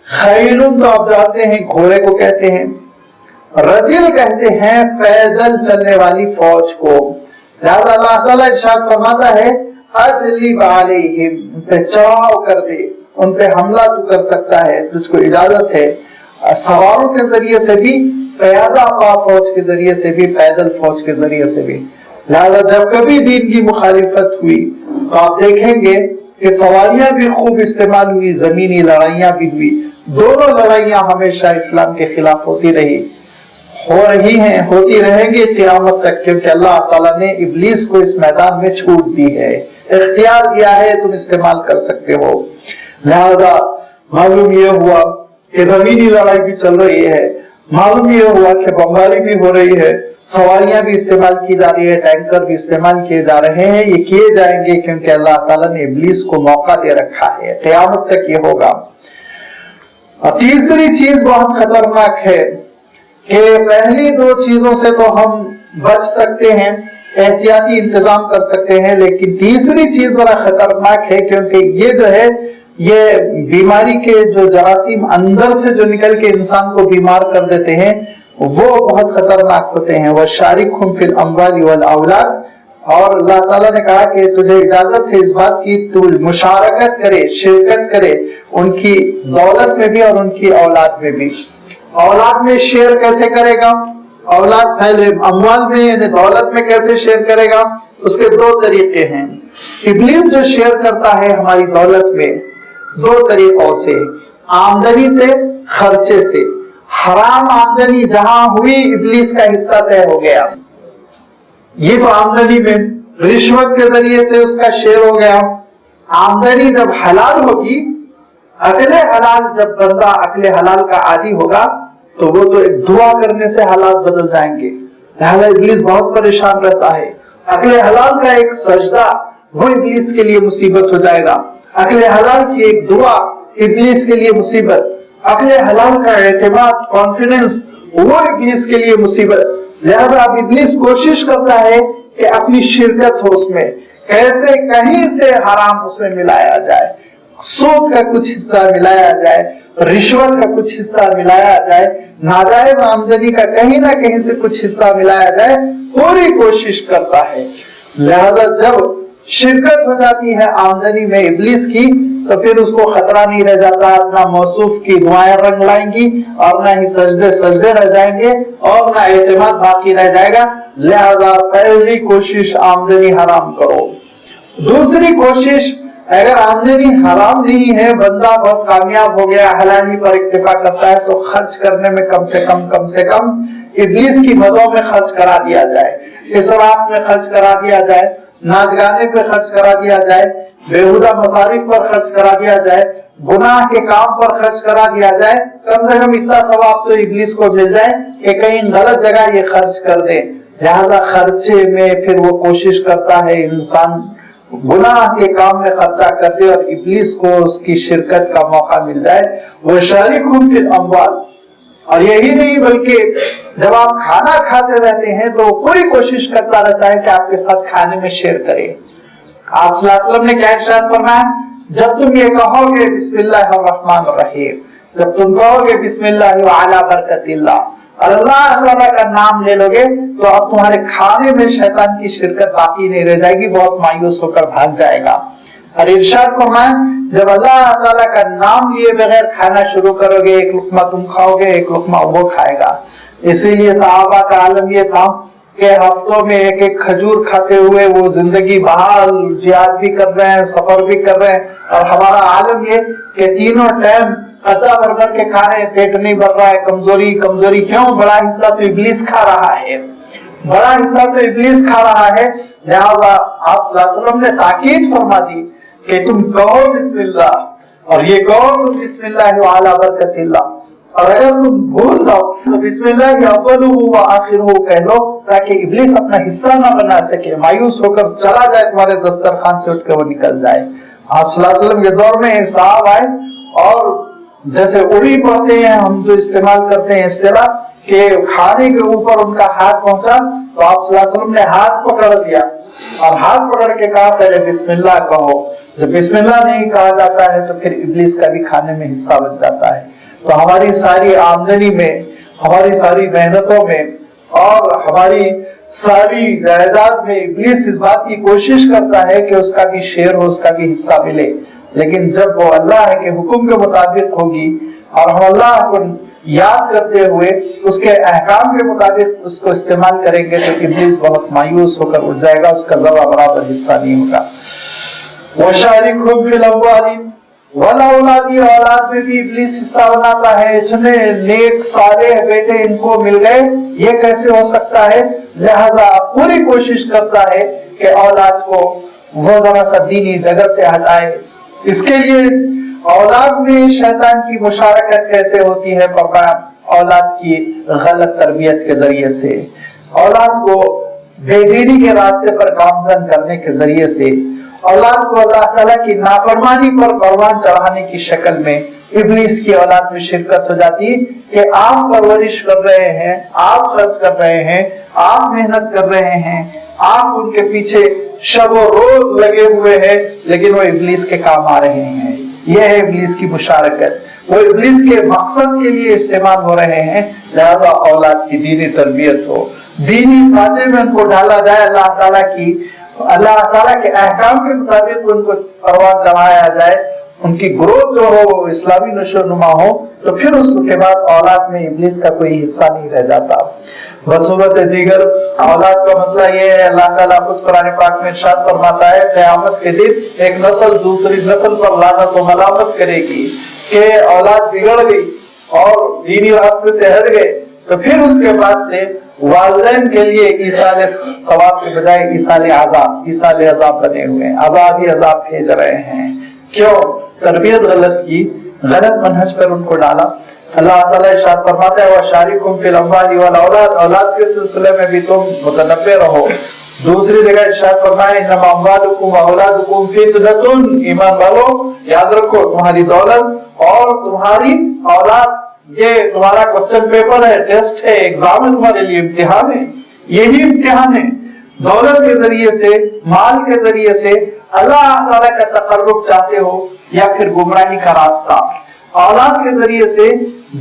خیلن تو آپ جانتے ہیں گھوڑے کو کہتے ہیں, رجل کہتے ہیں پیدل چلنے والی فوج کو. لہذا اللہ تعالیٰ ارشاد فرماتا ہے اجلب علیہم, ان پہ چڑھاؤ کر دے, ان پہ حملہ تو کر سکتا ہے, تجھ کو اجازت ہے سواروں کے ذریعے سے بھی, پیادہ فوج کے ذریعے سے بھی, پیدل فوج کے ذریعے سے بھی. لہذا جب کبھی دین کی مخالفت ہوئی تو آپ دیکھیں گے کہ سواریاں بھی خوب استعمال ہوئی, زمینی لڑائیاں بھی ہوئی. دونوں لڑائیاں ہمیشہ اسلام کے خلاف ہوتی رہی, ہو رہی ہیں, ہوتی رہیں گی قیامت تک, کیونکہ اللہ تعالیٰ نے ابلیس کو اس میدان میں چھوٹ دی ہے, اختیار دیا ہے, تم استعمال کر سکتے ہو. لہذا معلوم یہ ہوا کہ زمینی لڑائی بھی چل رہی ہے, معلوم یہ ہوا کہ بمباری بھی ہو رہی ہے, سواریاں بھی استعمال کی جا رہی ہے, ٹینکر بھی استعمال کیے جا رہے ہیں. یہ کیے جائیں گے کیونکہ اللہ تعالیٰ نے ابلیس کو موقع دے رکھا ہے, قیامت تک یہ ہوگا. اور تیسری چیز بہت خطرناک ہے کہ پہلی دو چیزوں سے تو ہم بچ سکتے ہیں, احتیاطی انتظام کر سکتے ہیں, لیکن تیسری چیز ذرا خطرناک ہے کیونکہ یہ جو ہے یہ بیماری کے جو جراثیم اندر سے جو نکل کے انسان کو بیمار کر دیتے ہیں وہ بہت خطرناک ہوتے ہیں. وَشَارِكْهُمْ فِي الْأَمْوَالِ وَالْأَوْلَادِ, اور اللہ تعالیٰ نے کہا کہ تجھے اجازت ہے اس بات کی تو مشارکت کرے, شرکت کرے ان کی دولت میں بھی اور ان کی اولاد میں بھی. اولاد میں شیئر کیسے کرے گا؟ اولاد پہلے اموال میں یعنی دولت میں کیسے شیئر کرے گا؟ اس کے دو طریقے ہیں. ابلیس جو شیئر کرتا ہے ہماری دولت میں دو طریقوں سے, آمدنی سے, خرچے سے. حرام آمدنی جہاں ہوئی ابلیس کا حصہ طے ہو گیا. یہ تو آمدنی میں رشوت کے ذریعے سے اس کا شیئر ہو گیا. آمدنی جب حلال ہوگی، عقل حلال، جب بندہ عقل حلال کا عادی ہوگا تو وہ تو ایک دعا کرنے سے حالات بدل جائیں گے. لہذا ابلیس بہت پریشان رہتا ہے. عقل حلال کا ایک سجدہ وہ ابلیس کے لیے مصیبت ہو جائے گا. عقل حلال کی ایک دعا ابلیس کے لیے مصیبت. عقل حلال کا اعتماد، کانفیڈنس، وہ ابلیس کے لیے مصیبت. لہذا اب ابلیس کوشش کرتا ہے کہ اپنی شرکت ہو اس میں، کیسے کہیں سے حرام اس میں ملایا جائے، سود کا کچھ حصہ ملایا جائے، رشوت کا کچھ حصہ ملایا جائے، ناجائز آمدنی کا کہیں نہ کہیں سے کچھ حصہ ملایا جائے. پوری کوشش کرتا ہے. لہذا جب شرکت ہو جاتی ہے آمدنی میں ابلیس کی تو پھر اس کو خطرہ نہیں رہ جاتا. نہ موصوف کی دعائیں رنگ لائیں گی اور نہ ہی سجدے رہ جائیں گے اور نہ اعتماد باقی رہ جائے گا. لہذا پہلی کوشش آمدنی حرام کرو. دوسری کوشش، اگر آمدنی حرام نہیں ہے، بندہ بہت کامیاب ہو گیا، حلالی پر اکتفا کرتا ہے، تو خرچ کرنے میں کم سے کم ابلیس کی مدوں میں خرچ کرا دیا جائے، اسراف میں خرچ کرا دیا جائے، ناچ گانے پہ خرچ کرا دیا جائے، بےہودہ مصارف پر خرچ کرا دیا جائے، گناہ کے کام پر خرچ کرا دیا جائے. کم سے کم اتنا ثواب تو ابلیس کو مل جائے کہ کہیں غلط جگہ یہ خرچ کر دے. لہذا خرچے میں پھر وہ کوشش کرتا ہے انسان گناہ کے کام میں خرچہ کر دے اور ابلیس کو اس کی شرکت کا موقع مل جائے. وہ شریکہم فی الاموال. اور یہی نہیں بلکہ جب آپ کھانا کھاتے رہتے ہیں تو پوری کوشش کرتا رہتا ہے کہ آپ کے ساتھ کھانے میں شیئر کرے. آپ صلی اللہ علیہ وسلم نے کیا ارشاد فرمایا؟ جب تم یہ کہو گے بسم اللہ الرحمن الرحیم، جب تم کہو گے بسم اللہ وعلی برکت اللہ اور اللہ تعالیٰ کا نام لے لو گے تو اب تمہارے کھانے میں شیطان کی شرکت باقی نہیں رہ جائے گی، بہت مایوس ہو کر بھاگ جائے گا. اور ارشاد فرمایا جب اللہ تعالیٰ کا نام لیے بغیر کھانا شروع کرو گے، ایک لقمہ تم کھاؤ گے، ایک لقمہ وہ کھائے گا. اسی لیے صحابہ کا عالم یہ تھا کہ ہفتوں میں ایک ایک کھجور کھاتے ہوئے وہ زندگی بحال، جہاد بھی کر رہے ہیں، سفر بھی کر رہے ہیں. اور ہمارا عالم یہ کہ تینوں ٹائم قطع بھر کے کھا رہے ہیں، پیٹ نہیں بھر رہا ہے، کمزوری. کیوں؟ بڑا حصہ تو ابلیس کھا رہا ہے، بڑا حصہ تو ابلیس کھا رہا ہے. لہذا آپ صلی اللہ علیہ وسلم نے تاکید فرما دی کہ تم کہو بسم اللہ، اور یہ کہو تم بسم اللہ وعلی برکت اللہ. اور اگر تم بھول جاؤ تو بسم اللہ اولہ و آخرہ کہہ لو تاکہ ابلیس اپنا حصہ نہ بنا سکے، مایوس ہو کر چلا جائے، تمہارے دسترخوان سے اٹھ کے وہ نکل جائے. آپ صلی اللہ علیہ وسلم کے دور میں ایک صاحب آئے اور جیسے اڑی پڑھتے ہیں ہم جو استعمال کرتے ہیں اصطلاح کہ کھانے کے اوپر ان کا ہاتھ پہنچا تو آپ صلی اللہ علیہ وسلم نے ہاتھ پکڑ دیا اور ہاتھ پکڑ کے کہا پہلے بسم اللہ کہو. جب بسم اللہ نہیں کہا جاتا ہے تو پھر ابلیس کا بھی کھانے میں حصہ بن جاتا ہے. تو ہماری ساری آمدنی میں، ہماری ساری محنتوں میں اور ہماری ساری جائیداد میں ابلیس اس بات کی کوشش کرتا ہے کہ اس کا بھی شیئر ہو، اس کا بھی حصہ ملے. لیکن جب وہ اللہ کے حکم کے مطابق ہوگی اور ہم اللہ کو یاد کرتے ہوئے اس کے احکام کے مطابق اس کو استعمال کریں گے تو ابلیس بہت مایوس ہو کر اٹھ جائے گا، اس کا ذرہ برابر حصہ نہیں ہوگا. وَشَارِكْهُمْ فِي الْأَمْوَالِ وَالْأَوْلَادِ. اولاد میں بھی ابلیس حصہ بناتا ہے. اتنے نیک صالح بیٹے ان کو مل گئے، یہ کیسے ہو سکتا ہے؟ لہذا پوری کوشش کرتا ہے کہ اولاد کو وہ ذرا سا دینی ڈگر سے ہٹائے. اس کے لیے اولاد میں شیطان کی مشارکت کیسے ہوتی ہے؟ فرمایا اولاد کی غلط تربیت کے ذریعے سے، اولاد کو بے دینی کے راستے پر گامزن کرنے کے ذریعے سے، اولاد کو اللہ تعالیٰ کی نافرمانی پر قربان چڑھانے کی شکل میں ابلیس کی اولاد میں شرکت ہو جاتی کہ آپ پرورش کر رہے ہیں، آپ خرچ کر رہے ہیں، آپ محنت کر رہے ہیں، آپ ان کے پیچھے شب و روز لگے ہوئے ہیں، لیکن وہ ابلیس کے کام آ رہے ہیں. یہ ہے ابلیس کی مشارکت، وہ ابلیس کے مقصد کے لیے استعمال ہو رہے ہیں. لہذا اولاد کی دینی تربیت ہو، دینی سانچے میں ان کو ڈالا جائے، اللہ تعالیٰ کے احکام کے مطابق ان کو پروان چڑھایا جائے، ان کی گروتھ جو ہو وہ اسلامی نشو نما ہو، تو پھر اس کے بعد اولاد میں ابلیس کا کوئی حصہ نہیں رہ جاتا. بصورت دیگر اولاد کا مسئلہ یہ ہے، اللہ تعالیٰ خود قرآن پاک میں ارشاد فرماتا ہے قیامت کے دن ایک نسل دوسری نسل پر لعنت و ملامت کرے گی کہ اولاد بگڑ گئی، اور دینی راستے سے ہٹ گئے تو پھر اس کے بعد سے والدین کے لیے ایصال ثواب کے بجائے ایصال عذاب بنے ہوئے ہیں، عذاب ہی عذاب بھیج رہے ہیں۔ کیوں؟ تربیت غلط کی، غلط منہج پر ان کو ڈالا۔ اللہ تعالیٰ ارشاد فرماتا ہے وَشَارِكُمْ فِي الْأَمْوَالِ وَالْأَوْلَادِ، اولاد کے سلسلے میں بھی تم متنبع رہو۔ دوسری جگہ ارشاد فرمایا انما اموالکم واولادکم فتنۃ، ایمان والو یاد رکھو تمہاری دولت اور تمہاری اولاد یہ تمہارا کوسچن پیپر ہے، ٹیسٹ ہے، ایگزام ہے، تمہارے لیے امتحان ہے، یہی امتحان ہے۔ دولت کے ذریعے سے، مال کے ذریعے سے اللہ تعالیٰ کا تقرب چاہتے ہو یا پھر گمراہی کا راستہ، اولاد کے ذریعے سے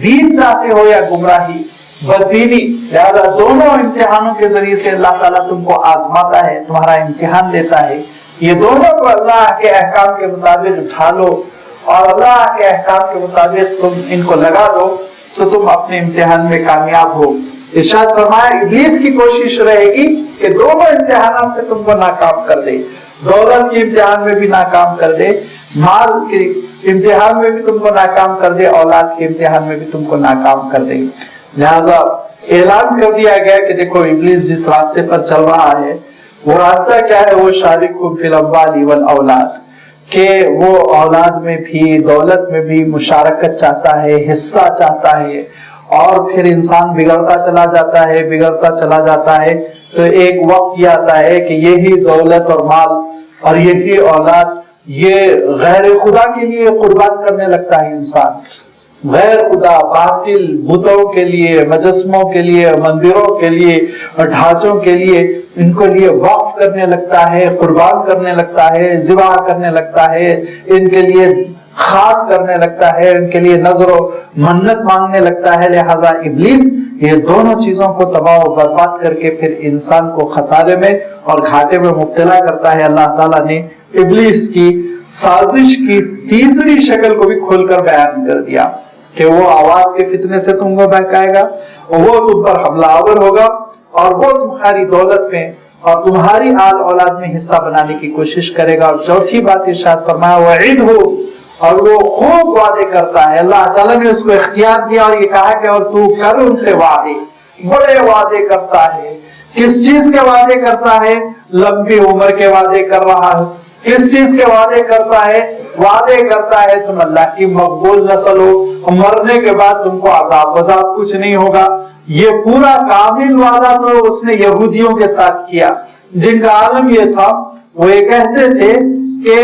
دین چاہتے ہو یا گمراہی بددینی، لہذا دونوں امتحانوں کے ذریعے سے اللہ تعالیٰ تم کو آزماتا ہے، تمہارا امتحان لیتا ہے۔ یہ دونوں کو اللہ کے احکام کے مطابق ڈھالو اور اللہ کے احکام کے مطابق تم ان کو لگا دو تو تم اپنے امتحان میں کامیاب ہو۔ ارشاد فرمایا ابلیس کی کوشش رہے گی کہ دونوں امتحانات میں تم کو ناکام کر دے، دولت کے امتحان میں بھی ناکام کر دے، مال کے امتحان میں بھی تم کو ناکام کر دے، اولاد کے امتحان میں بھی تم کو ناکام کر دے۔ لہذا اعلان کر دیا گیا کہ دیکھو ابلیس جس راستے پر چل رہا ہے وہ راستہ کیا ہے، وہ شارککم فی الاموال والأولاد، کہ وہ اولاد میں بھی دولت میں بھی مشارکت چاہتا ہے، حصہ چاہتا ہے، اور پھر انسان بگڑتا چلا جاتا ہے تو ایک وقت یہ آتا ہے کہ یہی دولت اور مال اور یہی اولاد یہ غیر خدا کے لیے قربان کرنے لگتا ہے انسان، غیر خدا باطل بتوں کے لیے، مجسموں کے لیے، مندروں کے لیے، ڈھانچوں کے لیے ان کو لیے وقف کرنے لگتا ہے، قربان کرنے لگتا ہے، ذبح کرنے لگتا ہے، ان کے لیے خاص کرنے لگتا ہے، ان کے لیے نظر و منت مانگنے لگتا ہے۔ لہذا ابلیس یہ دونوں چیزوں کو تباہ و برباد کر کے پھر انسان کو خسارے میں اور گھاٹے میں مبتلا کرتا ہے۔ اللہ تعالیٰ نے ابلیس کی سازش کی تیسری شکل کو بھی کھول کر بیان کر دیا کہ وہ آواز کے فتنے سے تم کو بہکائے گا، وہ تم پر حملہ آور ہوگا اور وہ تمہاری دولت میں اور تمہاری آل اولاد میں حصہ بنانے کی کوشش کرے گا۔ اور چوتھی بات ارشاد فرمایا وَعِدْهُ، اور وہ خوب وعدے کرتا ہے۔ اللہ تعالیٰ نے اس کو اختیار دیا اور یہ کہا کہ اور تو کر ان سے وعدے، بڑے وعدے کرتا ہے۔ کس چیز کے وعدے کرتا ہے؟ لمبی عمر کے وعدے کر رہا ہے۔ کس چیز کے وعدے کرتا ہے؟ وعدے کرتا ہے تم اللہ کی مقبول نسل ہو، مرنے کے بعد تم کو عذاب وذاب کچھ نہیں ہوگا۔ یہ پورا کامل وعدہ تو اس نے یہودیوں کے ساتھ کیا، جن کا عالم یہ تھا وہ یہ کہتے تھے کہ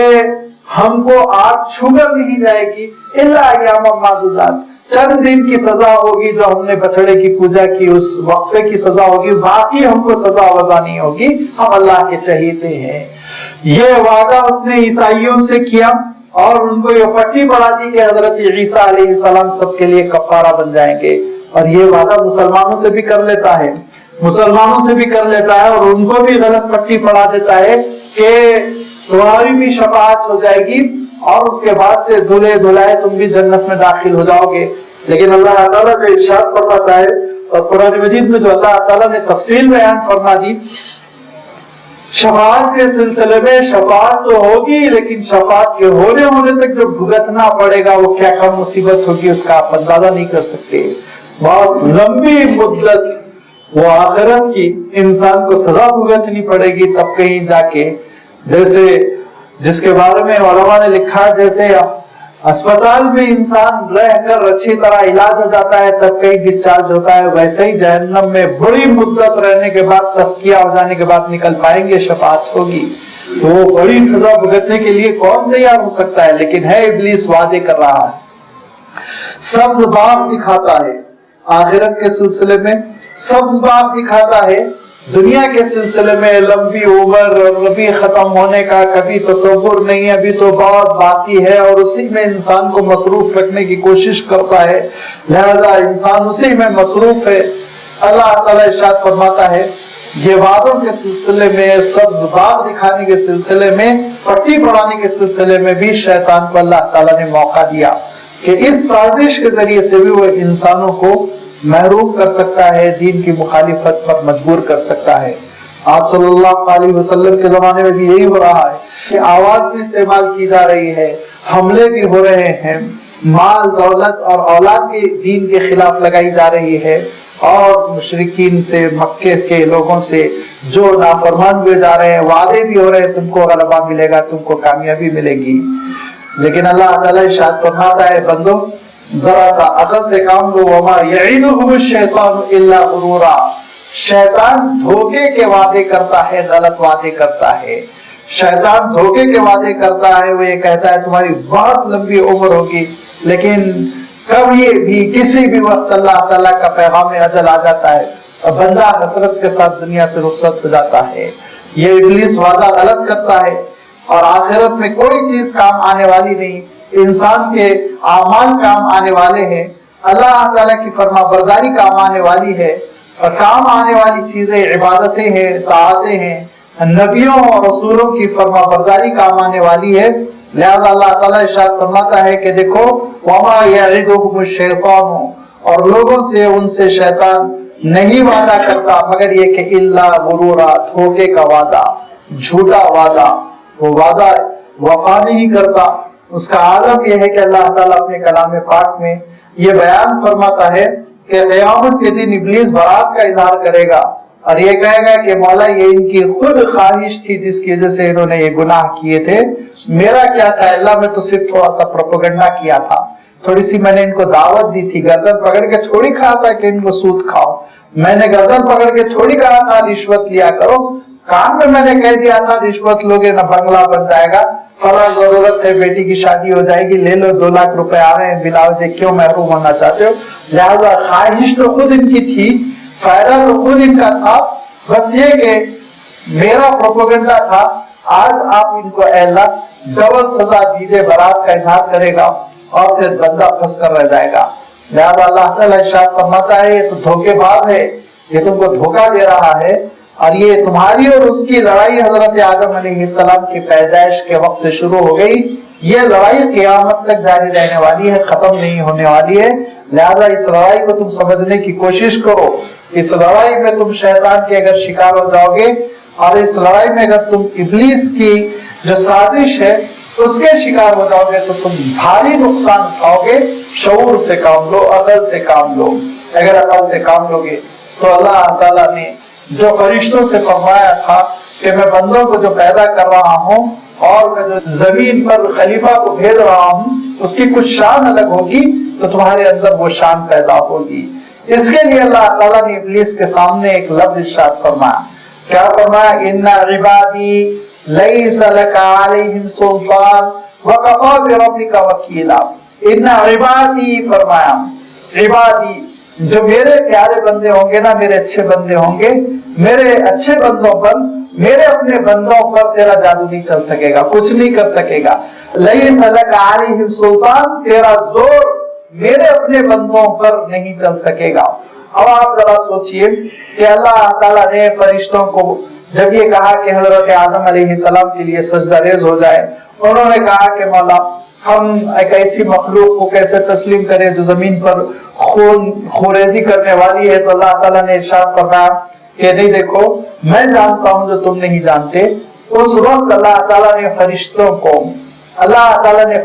ہم کو آگ چھو کر نہیں جائے گی الا ایام معدودات، چند دن کی سزا ہوگی جو ہم نے بچڑے کی پوجا کی اس وقفے کی سزا ہوگی، باقی ہم کو سزا وزا نہیں ہوگی، ہم اللہ کے چہیتے ہیں۔ یہ وعدہ اس نے عیسائیوں سے کیا اور ان کو یہ پٹی پڑھا دی کہ حضرت عیسیٰ علیہ السلام سب کے لیے کفارہ بن جائیں گے، اور یہ وعدہ مسلمانوں سے بھی کر لیتا ہے، اور ان کو بھی غلط پٹی پڑھا دیتا ہے کہ تمہاری بھی شفاعت ہو جائے گی اور اس کے بعد سے دھلے دھلائے تم بھی جنت میں داخل ہو جاؤ گے۔ لیکن اللہ تعالیٰ کا ارشاد فرماتا ہے اور قرآن مجید میں جو اللہ تعالیٰ نے تفصیل بیان فرما دی، شفاعت کے سلسلے میں شفاعت تو ہوگی لیکن شفاعت کے ہونے تک جو بھگتنا پڑے گا وہ کیا کم مصیبت ہوگی اس کا آپ اندازہ نہیں کر سکتے۔ بہت لمبی مدت وہ آخرت کی انسان کو سزا بھگتنی پڑے گی، تب کہیں جا کے جیسے جس کے بارے میں علماء نے لکھا جیسے اسپتال میں انسان رہ کر اچھی طرح علاج ہو جاتا ہے تب کہیں ڈسچارج ہوتا ہے، ویسے ہی جہنم میں بڑی مدت رہنے کے بعد تزکیہ ہو جانے کے بعد نکل پائیں گے، شفاعت ہوگی۔ تو وہ بڑی سزا بھگتنے کے لیے کون تیار ہو سکتا ہے؟ لیکن ہے ابلیس وعدے کر رہا ہے، سبز باغ دکھاتا ہے آخرت کے سلسلے میں، سبز باغ دکھاتا ہے دنیا کے سلسلے میں، لمبی عمر اور ابھی ختم ہونے کا کبھی تصور نہیں، ابھی تو بہت باقی ہے، اور اسی میں انسان کو مصروف رکھنے کی کوشش کرتا ہے، لہذا انسان اسی میں مصروف ہے۔ اللہ تعالیٰ ارشاد فرماتا ہے یہ وعدوں کے سلسلے میں، سبز باغ دکھانے کے سلسلے میں، پٹی پڑھانے کے سلسلے میں بھی شیطان کو اللہ تعالیٰ نے موقع دیا کہ اس سازش کے ذریعے سے بھی وہ انسانوں کو محروم کر سکتا ہے، دین کی مخالفت پر مجبور کر سکتا ہے۔ آپ صلی اللہ علیہ وسلم کے زمانے میں بھی یہی ہو رہا ہے کہ آواز بھی استعمال کی جا رہی ہے، حملے بھی ہو رہے ہیں، مال دولت اور اولاد بھی دین کے خلاف لگائی جا رہی ہے، اور مشرکین سے، مکے کے لوگوں سے جو نافرمان ہوئے جا رہے ہیں، وعدے بھی ہو رہے ہیں تم کو غلبہ ملے گا، تم کو کامیابی ملے گی، لیکن اللہ تعالیٰ ارشاد فرماتا ہے بندو ذرا سا عقل سے کام لو، وما یعدہم الشیطان الا غرورا، شیطان دھوکے کے وعدے کرتا ہے، غلط وعدے کرتا ہے، شیطان دھوکے کے وعدے کرتا ہے، وہ یہ کہتا ہے تمہاری بہت لمبی عمر ہوگی، لیکن کبھی بھی کسی بھی وقت اللہ تعالیٰ کا پیغام اجل آ جاتا ہے اور بندہ حسرت کے ساتھ دنیا سے رخصت ہو جاتا ہے۔ یہ ابلیس وعدہ غلط کرتا ہے، اور آخرت میں کوئی چیز کام آنے والی نہیں، انسان کے اعمال کام آنے والے ہیں، اللہ تعالیٰ کی فرما برداری کام آنے والی ہے، اور کام آنے والی چیزیں عبادتیں ہیں، طاعتیں ہیں، نبیوں اور رسولوں کی فرما برداری کام آنے والی ہے۔ لہذا اللہ تعالیٰ ارشاد فرماتا ہے کہ دیکھو وما یعدہم الشیطان، اور لوگوں سے ان سے شیطان نہیں وعدہ کرتا مگر یہ کہ الا غرورا، دھوکے کا وعدہ، جھوٹا وعدہ، وہ وعدہ وفا نہیں کرتا۔ اس کا عالم یہ ہے کہ اللہ تعالیٰ اپنے کلام پاک میں یہ بیان فرماتا ہے کہ قیامت کے دن ابلیس برات کا اظہار کرے گا اور یہ کہے گا کہ مولا یہ ان کی خود خواہش تھی جس کی وجہ سے انہوں نے یہ گناہ کیے تھے، میرا کیا تھا اللہ، میں تو صرف تھوڑا سا پروپیگنڈا کیا تھا، تھوڑی سی میں نے ان کو دعوت دی تھی، گردن پکڑ کے تھوڑی کہا تھا کہ ان کو سود کھاؤ، میں نے گردن پکڑ کے تھوڑی کہا تھا رشوت لیا کرو، کان میں نے کہہ دیا تھا رشوت لوگے نہ بنگلہ بن جائے گا، فلاں ضرورت ہے بیٹی کی شادی ہو جائے گی، لے لو 2 لاکھ روپے آ رہے ہیں، بلا وجہ کیوں محروم ہونا چاہتے ہو۔ لہذا خواہش تو خود ان کی تھی، فائدہ تو خود ان کا تھا، بس یہ کہ میرا پروپیگنڈا تھا۔ آج آپ ان کو اے اللہ ڈبل سزا دیجئے، برات کا اظہار کرے گا اور پھر بندہ پھنس کر رہ جائے گا۔ لہذا اللہ تعالیٰ ارشاد فرماتا ہے یہ تو دھوکے باز ہے، یہ تم کو دھوکہ دے رہا ہے، اور یہ تمہاری اور اس کی لڑائی حضرت آدم علیہ السلام کی پیدائش کے وقت سے شروع ہو گئی، یہ لڑائی قیامت تک جاری رہنے والی ہے، ختم نہیں ہونے والی ہے۔ لہذا اس لڑائی کو تم سمجھنے کی کوشش کرو، اس لڑائی میں تم شیطان کے اگر شکار ہو جاؤ گے، اور اس لڑائی میں اگر تم ابلیس کی جو سازش ہے اس کے شکار ہو جاؤ گے تو تم بھاری نقصان اٹھاؤ گے۔ شعور سے کام لو، عقل سے کام لو، اگر عقل سے کام لو گے تو اللہ تعالیٰ نے جو فرشتوں سے فرمایا تھا کہ میں بندوں کو جو پیدا کر رہا ہوں اور میں جو زمین پر خلیفہ کو بھیج رہا ہوں اس کی کچھ شان الگ ہوگی، تو تمہارے اندر وہ شان پیدا ہوگی۔ اس کے لیے اللہ تعالیٰ نے ابلیس کے سامنے ایک لفظ ارشاد فرمایا، کیا فرمایا؟ ان عبادی لیس لک علیہم سلطان وکفی بربک وکیلا۔ ان عبادی فرمایا، عبادی جو میرے پیارے بندے ہوں گے نا، میرے اچھے بندے ہوں گے، میرے اچھے بندوں پر، میرے اپنے بندوں پر تیرا جادو نہیں چل سکے گا، کچھ نہیں کر سکے گا۔ لیس لک علیہم سلطان، تیرا زور میرے اپنے بندوں پر نہیں چل سکے گا۔ اب آپ ذرا سوچئے کہ اللہ تعالیٰ نے فرشتوں کو جب یہ کہا کہ حضرت آدم علیہ السلام کے لیے سجدہ ریز ہو جائے، انہوں نے کہا کہ مولا ہم ایک ایسی مخلوق کو کیسے تسلیم کریں جو زمین پر خوریزی کرنے والی ہے؟ تو اللہ تعالیٰ نے ارشاد فرمایا کہ نہیں، دیکھو میں جانتا ہوں جو تم نہیں جانتے۔ اس وقت اللہ تعالیٰ نے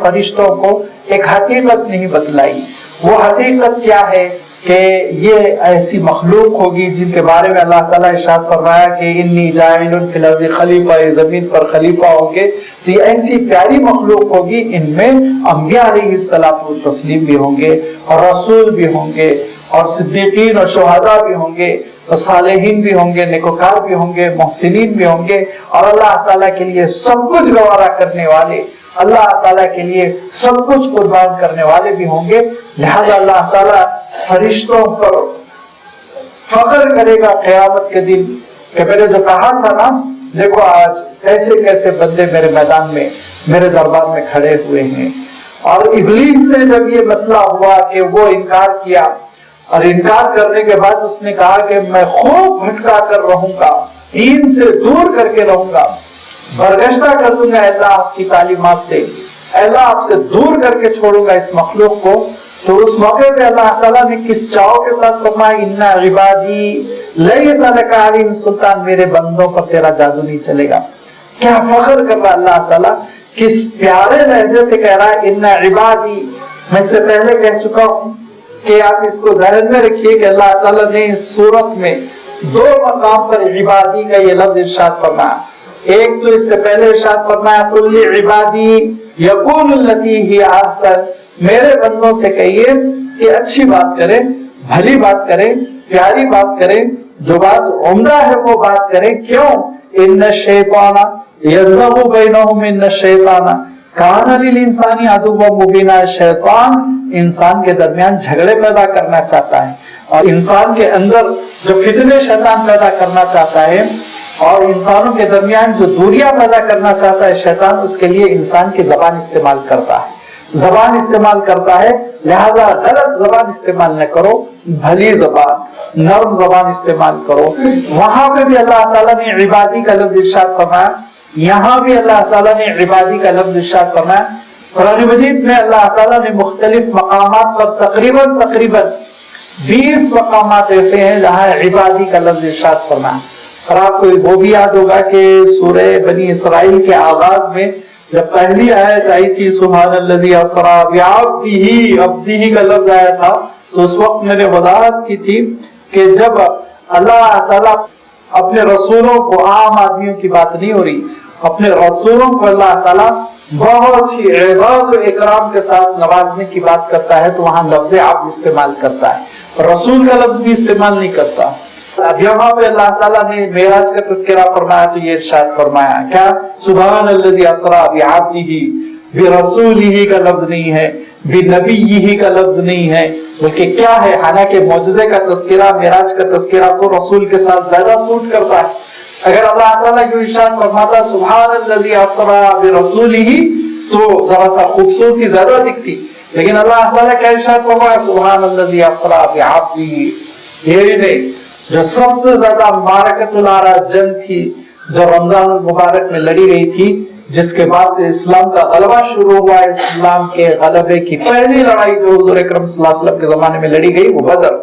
فرشتوں کو ایک حقیقت نہیں بتلائی۔ وہ حقیقت کیا ہے کہ یہ ایسی مخلوق ہوگی جن کے بارے میں اللہ تعالیٰ ارشاد فرمایا کہ انی جاعل فی الارض خلیفہ، زمین پر خلیفہ ہوں گے، تو یہ ایسی پیاری مخلوق ہوگی، ان میں انبیاء علیہ السلام تسلیم بھی ہوں گے اور رسول بھی ہوں گے اور صدیقین اور شہداء بھی ہوں گے اور صالحین بھی ہوں گے، نیکوکار بھی ہوں گے، محسنین بھی ہوں گے، اور اللہ تعالیٰ کے لیے سب کچھ گوارا کرنے والے، اللہ تعالیٰ کے لیے سب کچھ قربان کرنے والے بھی ہوں گے۔ لہذا اللہ تعالیٰ فرشتوں پر فخر کرے گا قیامت کے دن کہ میں نے جو کہا تھا نا، دیکھو آج کیسے کیسے بندے میرے میدان میں، میرے دربار میں کھڑے ہوئے ہیں۔ اور ابلیس سے جب یہ مسئلہ ہوا کہ وہ انکار کیا، اور انکار کرنے کے بعد اس نے کہا کہ میں خوب بھٹکا کر رہوں گا، دین سے دور کر کے رہوں گا، برگشتہ کر دوں گا اللہ آپ کی تعلیمات سے، اللہ آپ سے دور کر کے چھوڑوں گا اس مخلوق کو۔ تو اس موقع پہ اللہ تعالیٰ نے کس چاؤ کے ساتھ فرمایا ان عبادی لیس لک علیہم سلطان، میرے بندوں پر تیرا جادو نہیں چلے گا۔ کیا فخر کر رہا اللہ تعالیٰ، کس پیارے لہجے سے کہہ رہا ہے ان عبادی، میں اس سے پہلے کہہ چکا ہوں کہ آپ اس کو ذہن میں رکھیے کہ اللہ تعالیٰ نے اس صورت میں 2 مقام پر عبادی کا یہ لفظ ارشاد فرمایا. ایک تو اس سے پہلے ارشاد فرمایا قل لعبادی یقول التی ہی احسن، میرے بندوں سے کہیے کہ اچھی بات کریں، بھلی بات کریں، پیاری بات کریں، جو بات عمدہ ہے وہ بات کریں. کیوں؟ ان الشیطان یزغ بینہم، ان الشیطان کان للانسان عدوا مبینا، شیطان انسان کے درمیان جھگڑے پیدا کرنا چاہتا ہے، اور انسان کے اندر جو فتنے شیطان پیدا کرنا چاہتا ہے اور انسانوں کے درمیان جو دوریاں پیدا کرنا چاہتا ہے شیطان، اس کے لیے انسان کی زبان استعمال کرتا ہے، زبان استعمال کرتا ہے. لہذا غلط زبان استعمال نہ کرو، بھلی زبان، نرم زبان استعمال کرو. وہاں پہ بھی اللہ تعالیٰ نے عبادی کا لفظ ارشاد فرمایا، یہاں بھی اللہ تعالیٰ نے عبادی کا لفظ ارشاد فرمایا. قرآن مجید میں اللہ تعالیٰ نے مختلف مقامات پر تقریباً 20 مقامات ایسے ہیں جہاں عبادی کا لفظ ارشاد فرمایا. اور آپ کو وہ بھی یاد ہوگا کہ سورہ بنی اسرائیل کے آغاز میں جب پہلی آیت آئی تھی سبحان الذی اسری بعبدہ، عبدہ کا لفظ آیا تھا، تو اس وقت میں نے وضاحت کی تھی کہ جب اللہ تعالیٰ اپنے رسولوں کو، عام آدمیوں کی بات نہیں ہو رہی، اپنے رسولوں کو اللہ تعالیٰ بہت ہی اعزاز و اکرام کے ساتھ نوازنے کی بات کرتا ہے تو وہاں لفظ عبد استعمال کرتا ہے، رسول کا لفظ بھی استعمال نہیں کرتا. اب یہاں پہ اللہ تعالیٰ نے معراج کا تذکرہ فرمایا تو یہ ارشاد فرمایا کیا؟ سبحان الذی اسری بعبدہ، برسولہ کا لفظ نہیں ہے، بنبیہ کا لفظ نہیں ہے، بلکہ کیا ہے؟ حالانکہ معجزے کا تذکرہ، معراج کا تذکرہ تو رسول کے ساتھ زیادہ سوٹ کرتا ہے. اگر اللہ تعالیٰ جو ارشاد فرماتا سبحان الذی اسری برسولہ تو ذرا سا خوبصورتی زیادہ دکھتی، لیکن اللہ تعالیٰ کیا ارشاد فرمایا؟ سبحان الذی اسری بعبدہ. یہ نہیں، جو سب سے زیادہ معرکۃ العراج جنگ تھی جو رمضان المبارک میں لڑی گئی تھی، جس کے بعد سے اسلام کا غلبہ شروع ہوا، اسلام کے غلبے کی پہلی لڑائی جو حضور اکرم صلی اللہ علیہ وسلم کے زمانے میں لڑی گئی وہ بدر.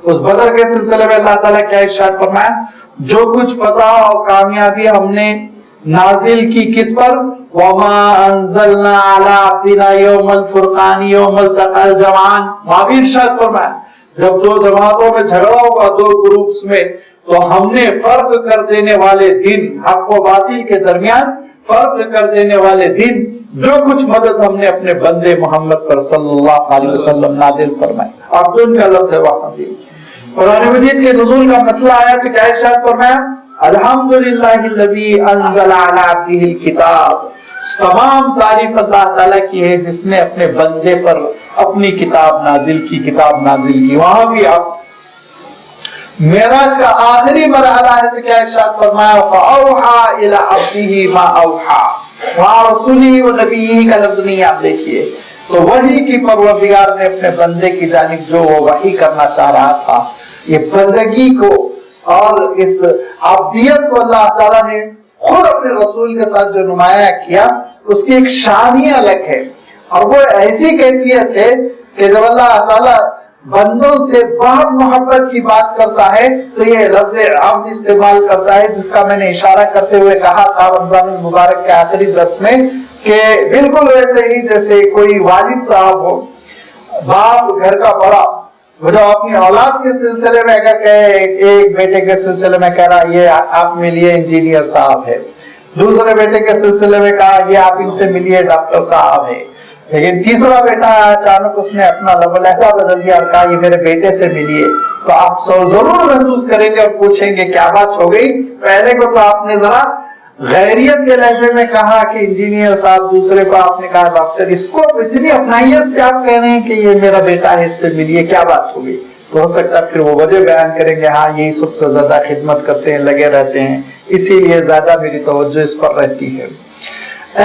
اس بدر کے سلسلے میں اللہ تعالیٰ کیا ارشاد فرمایا؟ جو کچھ فتح اور کامیابی ہم نے نازل کی کس پر؟ وما انزلنا علی عبدنا یوم الفرقان یوم التقى الجمعان. وہاں بھی ارشاد فرمایا جب 2 جماعتوں میں جھگڑا ہوگا، 2 گروپس میں، تو ہم نے فرق کر دینے والے دن، حق و باطل کے درمیان فرق کر دینے والے دن، جو کچھ مدد ہم نے اپنے بندے محمد پر صلی اللہ علیہ وسلم نازل فرمائی. اب ان کا لفظ ہے وہاں بھی. قرآن مجید کے نزول کا مسئلہ آیا تو کیا ارشاد فرمایا؟ الحمدللہ الذی انزل علی عبدہ الکتاب. تمام تعریف اللہ تعالیٰ کی ہے جس نے اپنے بندے پر اپنی کتاب نازل کی، کتاب نازل کی. وہاں بھی آپ معراج کا آخری مرحلہ ہے تو کیا ارشاد فرمایا؟ فَأَوْحَى إِلَىٰ عَبْدِهِ مَا أَوْحَى. وہاں رسولی و نبی کا لفظ نہیں، آپ دیکھیے تو وحی کی پروردگار نے اپنے بندے کی جانب جو وہ وحی کرنا چاہ رہا تھا، یہ بندگی کو اور اس عبدیت کو اللہ تعالیٰ نے خود اپنے رسول کے ساتھ جو نمایاں کیا، اس کی ایک شان ہی الگ ہے. اور وہ ایسی کیفیت ہے کہ جب اللہ تعالیٰ بندوں سے بہت محبت کی بات کرتا ہے تو یہ لفظ عبد استعمال کرتا ہے، جس کا میں نے اشارہ کرتے ہوئے کہا تھا رمضان المبارک کے آخری درس میں کہ بالکل ویسے ہی جیسے کوئی والد صاحب ہو، باپ گھر کا بڑا، وہ جو اپنی اولاد کے سلسلے میں اگر کہے، ایک بیٹے کے سلسلے میں کہہ رہا یہ آپ ملیے انجینئر صاحب ہے، دوسرے بیٹے کے سلسلے میں کہا یہ آپ ان سے ملیے ڈاکٹر صاحب ہے، لیکن تیسرا بیٹا اچانک اس نے اپنا لب و لہجہ بدل دیا اور کہا یہ میرے بیٹے سے ملیے، تو آپ ضرور محسوس کریں گے اور پوچھیں گے کیا بات ہو گئی. پہلے کو تو آپ نے ذرا غیریت کے لہجے میں کہا کہ انجینئر صاحب، دوسرے کو آپ نے کہا ڈاکٹر. اس کو اتنی اپنائیت سے آپ کہہ رہے ہیں کہ یہ میرا بیٹا ہے، اس سے ملیے، کیا بات ہو گئی؟ تو ہو سکتا ہے پھر وہ وجہ بیان کریں گے ہاں یہی سب سے زیادہ خدمت کرتے ہیں، لگے رہتے ہیں، اسی لیے زیادہ میری توجہ اس پر رہتی ہے.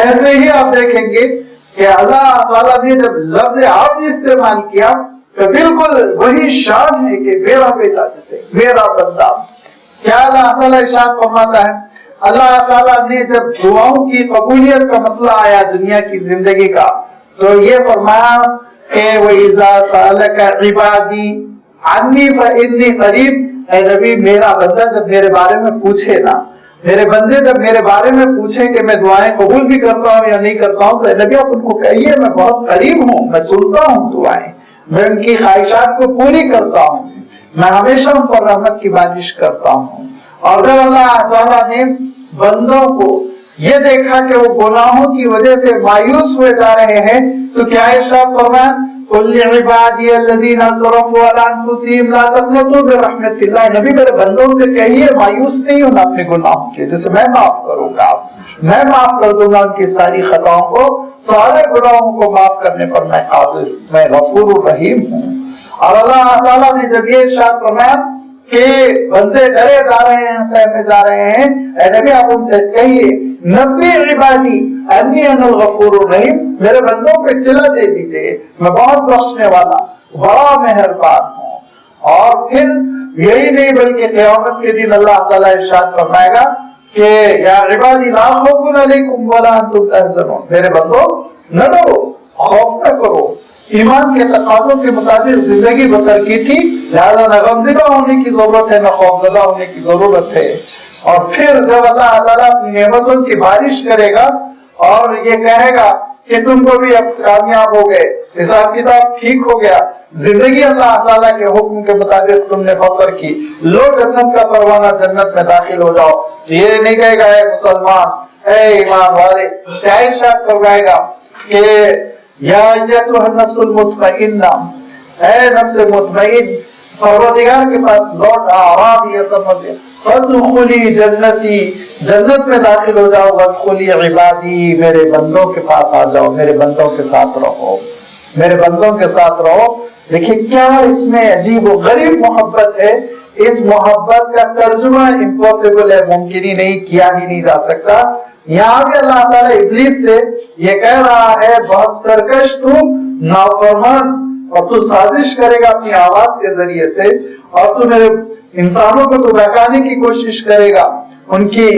ایسے ہی آپ دیکھیں گے کہ اللہ تعالیٰ نے جب لفظ عبد استعمال کیا تو بالکل وہی شان ہے کہ میرا بیٹا، جسے میرا بندہ. کیا اللہ تعالیٰ ارشاد فرماتا ہے؟ اللہ تعالیٰ نے جب دعاؤں کی قبولیت کا مسئلہ آیا دنیا کی زندگی کا تو یہ فرمایا کہ وَإِذَا سَأَلَكَ عِبَادِي عَنِّي فَإِنِّي قَرِيبٌ. اے نبی، میرا بندہ جب میرے بارے میں پوچھے نا، میرے بندے جب میرے بارے میں پوچھیں کہ میں دعائیں قبول بھی کرتا ہوں یا نہیں کرتا ہوں، تو اے نبی آپ ان کو کہیے میں بہت قریب ہوں، میں سنتا ہوں دعائیں، میں ان کی خواہشات کو پوری کرتا ہوں، میں ہمیشہ ان پر رحمت کی بارش کرتا ہوں۔ اور جب اللہ تعالیٰ نے بندوں کو یہ دیکھا کہ وہ گناہوں کی وجہ سے مایوس ہوئے جا رہے ہیں، تو کیا ارشاد فرمایا، قُلْ لِعِبَادِيَ الَّذِينَ أَسْرَفُوا عَلَىٰ أَنفُسِهِمْ لَا تَقْنَطُوا مِن رَحْمَةِ اللَّهِ، نبی میرے بندوں سے کہیے مایوس نہیں ہونا اپنے گناہوں کے، جیسے میں معاف کروں گا، میں معاف کر دوں گا ان کی ساری خطاؤں کو، سارے گناہوں کو معاف کرنے پر میں قادر، میں غفور الرحیم ہوں۔ اور اللہ تعالیٰ نے جب یہ ارشاد فرمایا کہ بندے ڈرے جا رہے ہیں، سہمے جا رہے ہیں، اے نبی آپ ان سے کہیے نبی عبادی انی انا الغفور الرحیم، میرے بندوں کو اطلاع دے دیجئے میں بہت بخشنے والا بڑا مہربان ہوں۔ اور پھر یہی نہیں بلکہ قیامت کے دن اللہ تعالیٰ ارشاد فرمائے گا کہ یا عبادی لا خوف علیکم ولا انتم تحزنون، میرے بندو نہ ڈرو، خوف نہ کرو، ایمان کے تقاضوں کے مطابق زندگی بسر کی تھی، لہذا نہ غمزدہ ہونے کی ضرورت ہے نہ خوفزدہ ہونے کی ضرورت ہے۔ اور پھر جب اللہ تعالیٰ اپنی نعمتوں کی بارش کرے گا اور یہ کہے گا کہ تم کو بھی اب کامیاب ہو گئے، حساب کتاب ٹھیک ہو گیا، زندگی اللہ تعالیٰ کے حکم کے مطابق تم نے بسر کی، لو جنت کا پروانہ، جنت میں داخل ہو جاؤ، یہ نہیں کہے گا اے مسلمان، اے ایمان والے، کیا ارشاد فرمائے گا کہ یا ایتھا النفس المطمئنہ، اے نفس مطمئن، پروردگار کے پاس لوٹ آ، راضیۃ مرضیہ، فادخلی جنتی، جنت میں داخل ہو جاؤ، وادخلی عبادی، میرے بندوں کے پاس آ جاؤ، میرے بندوں کے ساتھ رہو، میرے بندوں کے ساتھ رہو۔ دیکھیں کیا اس میں عجیب و غریب محبت ہے، اس محبت کا ترجمہ امپاسبل ہے، ممکن ہی نہیں، کیا ہی نہیں جا سکتا۔ یہاں بھی اللہ تعالیٰ ابلیس سے یہ کہہ رہا ہے بہت سرکش تو، نافرمان، اور تو سازش کرے گا اپنی آواز کے ذریعے سے، اور تو میرے انسانوں کو تو بہکانے کی کوشش کرے گا، ان کی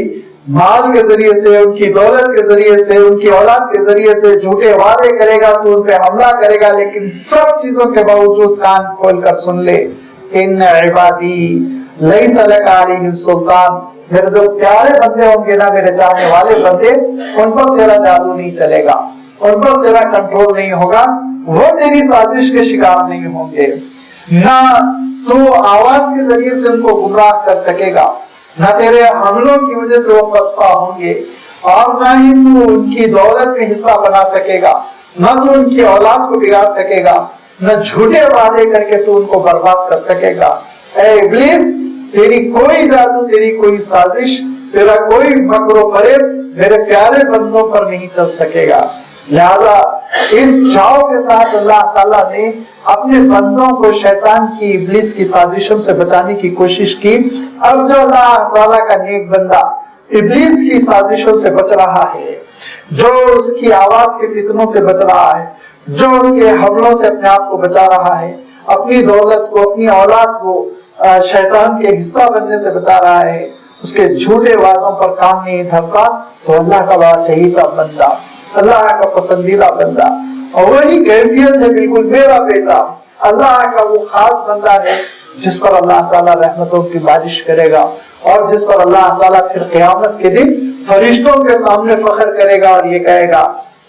مال کے ذریعے سے، ان کی دولت کے ذریعے سے، ان کی اولاد کے ذریعے سے جھوٹے وعدے کرے گا، تو ان پہ حملہ کرے گا، لیکن سب چیزوں کے باوجود کان کھول کر سن لے، ان عبادی لیس لک علیہم سلطان، میرے جو پیارے بندے ہوں گے نا، میرے چاہنے والے بندے، ان پر تیرا جادو نہیں چلے گا، ان پر تیرا کنٹرول نہیں ہوگا، وہ تیری سازش کے شکار نہیں ہوں گے، نہ تو آواز کے ذریعے سے ان کو گمراہ کر سکے گا، نہ تیرے حملوں کی وجہ سے وہ پسپا ہوں گے، اور نہ ہی تو ان کی دولت کا حصہ بنا سکے گا، نہ تو ان کی اولاد کو بگاڑ سکے گا، نہ جھوٹے وعدے کر کے تو ان کو برباد کر سکے گا۔ اے ابلیس، تیری کوئی جادو، تیری کوئی سازش، تیرا کوئی مکر و فریب میرے پیارے بندوں پر نہیں چل سکے گا۔ لہذا اس چاؤ کے ساتھ اللہ تعالیٰ نے اپنے بندوں کو شیطان کی، ابلیس کی سازشوں سے بچانے کی کوشش کی۔ اب جو اللہ تعالیٰ کا نیک بندہ ابلیس کی سازشوں سے بچ رہا ہے، جو اس کی آواز کے فتنوں سے بچ رہا ہے، جو اس کے حملوں سے اپنے آپ کو بچا رہا ہے، اپنی دولت کو، اپنی اولاد کو شیطان کے حصہ بننے سے بچا رہا ہے، اس کے جھوٹے وعدوں پر کان نہیں دھرتا، تو اللہ کا بڑا چہیتا بندہ، اللہ کا پسندیدہ بندہ، اور وہی کیفیت ہے بالکل میرا بیٹا، اللہ کا وہ خاص بندہ ہے جس پر اللہ تعالیٰ رحمتوں کی بارش کرے گا، اور جس پر اللہ تعالیٰ پھر قیامت کے دن فرشتوں کے سامنے فخر کرے گا اور یہ کہے گا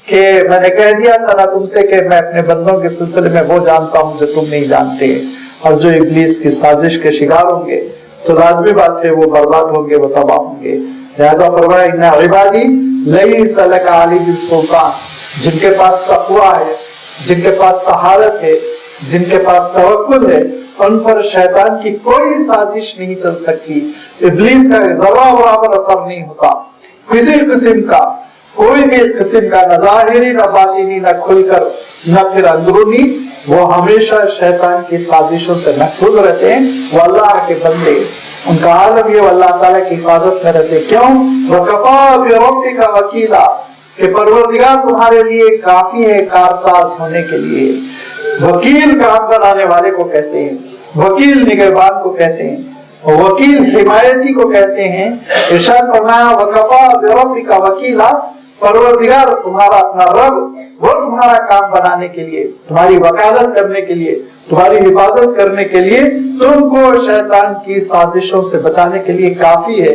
کہ میں نے کہہ دیا تھا نا تم سے کہ میں اپنے بندوں کے سلسلے میں وہ جانتا ہوں جو تم نہیں جانتے، اور جو ابلیس کی سازش کے شکار ہوں گے تو لازمی بات ہے وہ برباد ہوں گے، وہ تباہ ہوں گے۔ لہذا فرمایا ان عبادی لیس لک علیہم سلطان، جن کے پاس تقویٰ ہے، جن کے پاس طہارت ہے، جن کے پاس توکل ہے، ان پر شیطان کی کوئی سازش نہیں چل سکتی، ابلیس کا ذرہ برابر اثر نہیں ہوتا، کسی قسم کا، کوئی بھی قسم کا، نہ ظاہری نہ باطنی، نہ کھل کر نہ پھر اندرونی، وہ ہمیشہ شیطان کی سازشوں سے محفوظ رہتے ہیں۔ وہ اللہ کے بندے، ان کا عالم یہ اللہ تعالیٰ کی حفاظت میں رہتے، کیوں؟ وَكَفَى بِرَبِّكَ وَكِيلًا، کہ پروردگار تمہارے لیے کافی ہے کارساز ہونے کے لیے۔ وکیل کام بنانے والے کو کہتے ہیں، وکیل نگہبان کو کہتے ہیں، وکیل حمایتی کو کہتے ہیں۔ ارشاد فرمایا وَكَفَى بِرَبِّكَ وَكِيلًا، پروردگار تمہارا اپنا رب، وہ تمہارا کام بنانے کے لیے، تمہاری وکالت کرنے کے لیے، تمہاری حفاظت کرنے کے لیے، تم کو شیطان کی سازشوں سے بچانے کے لیے کافی ہے۔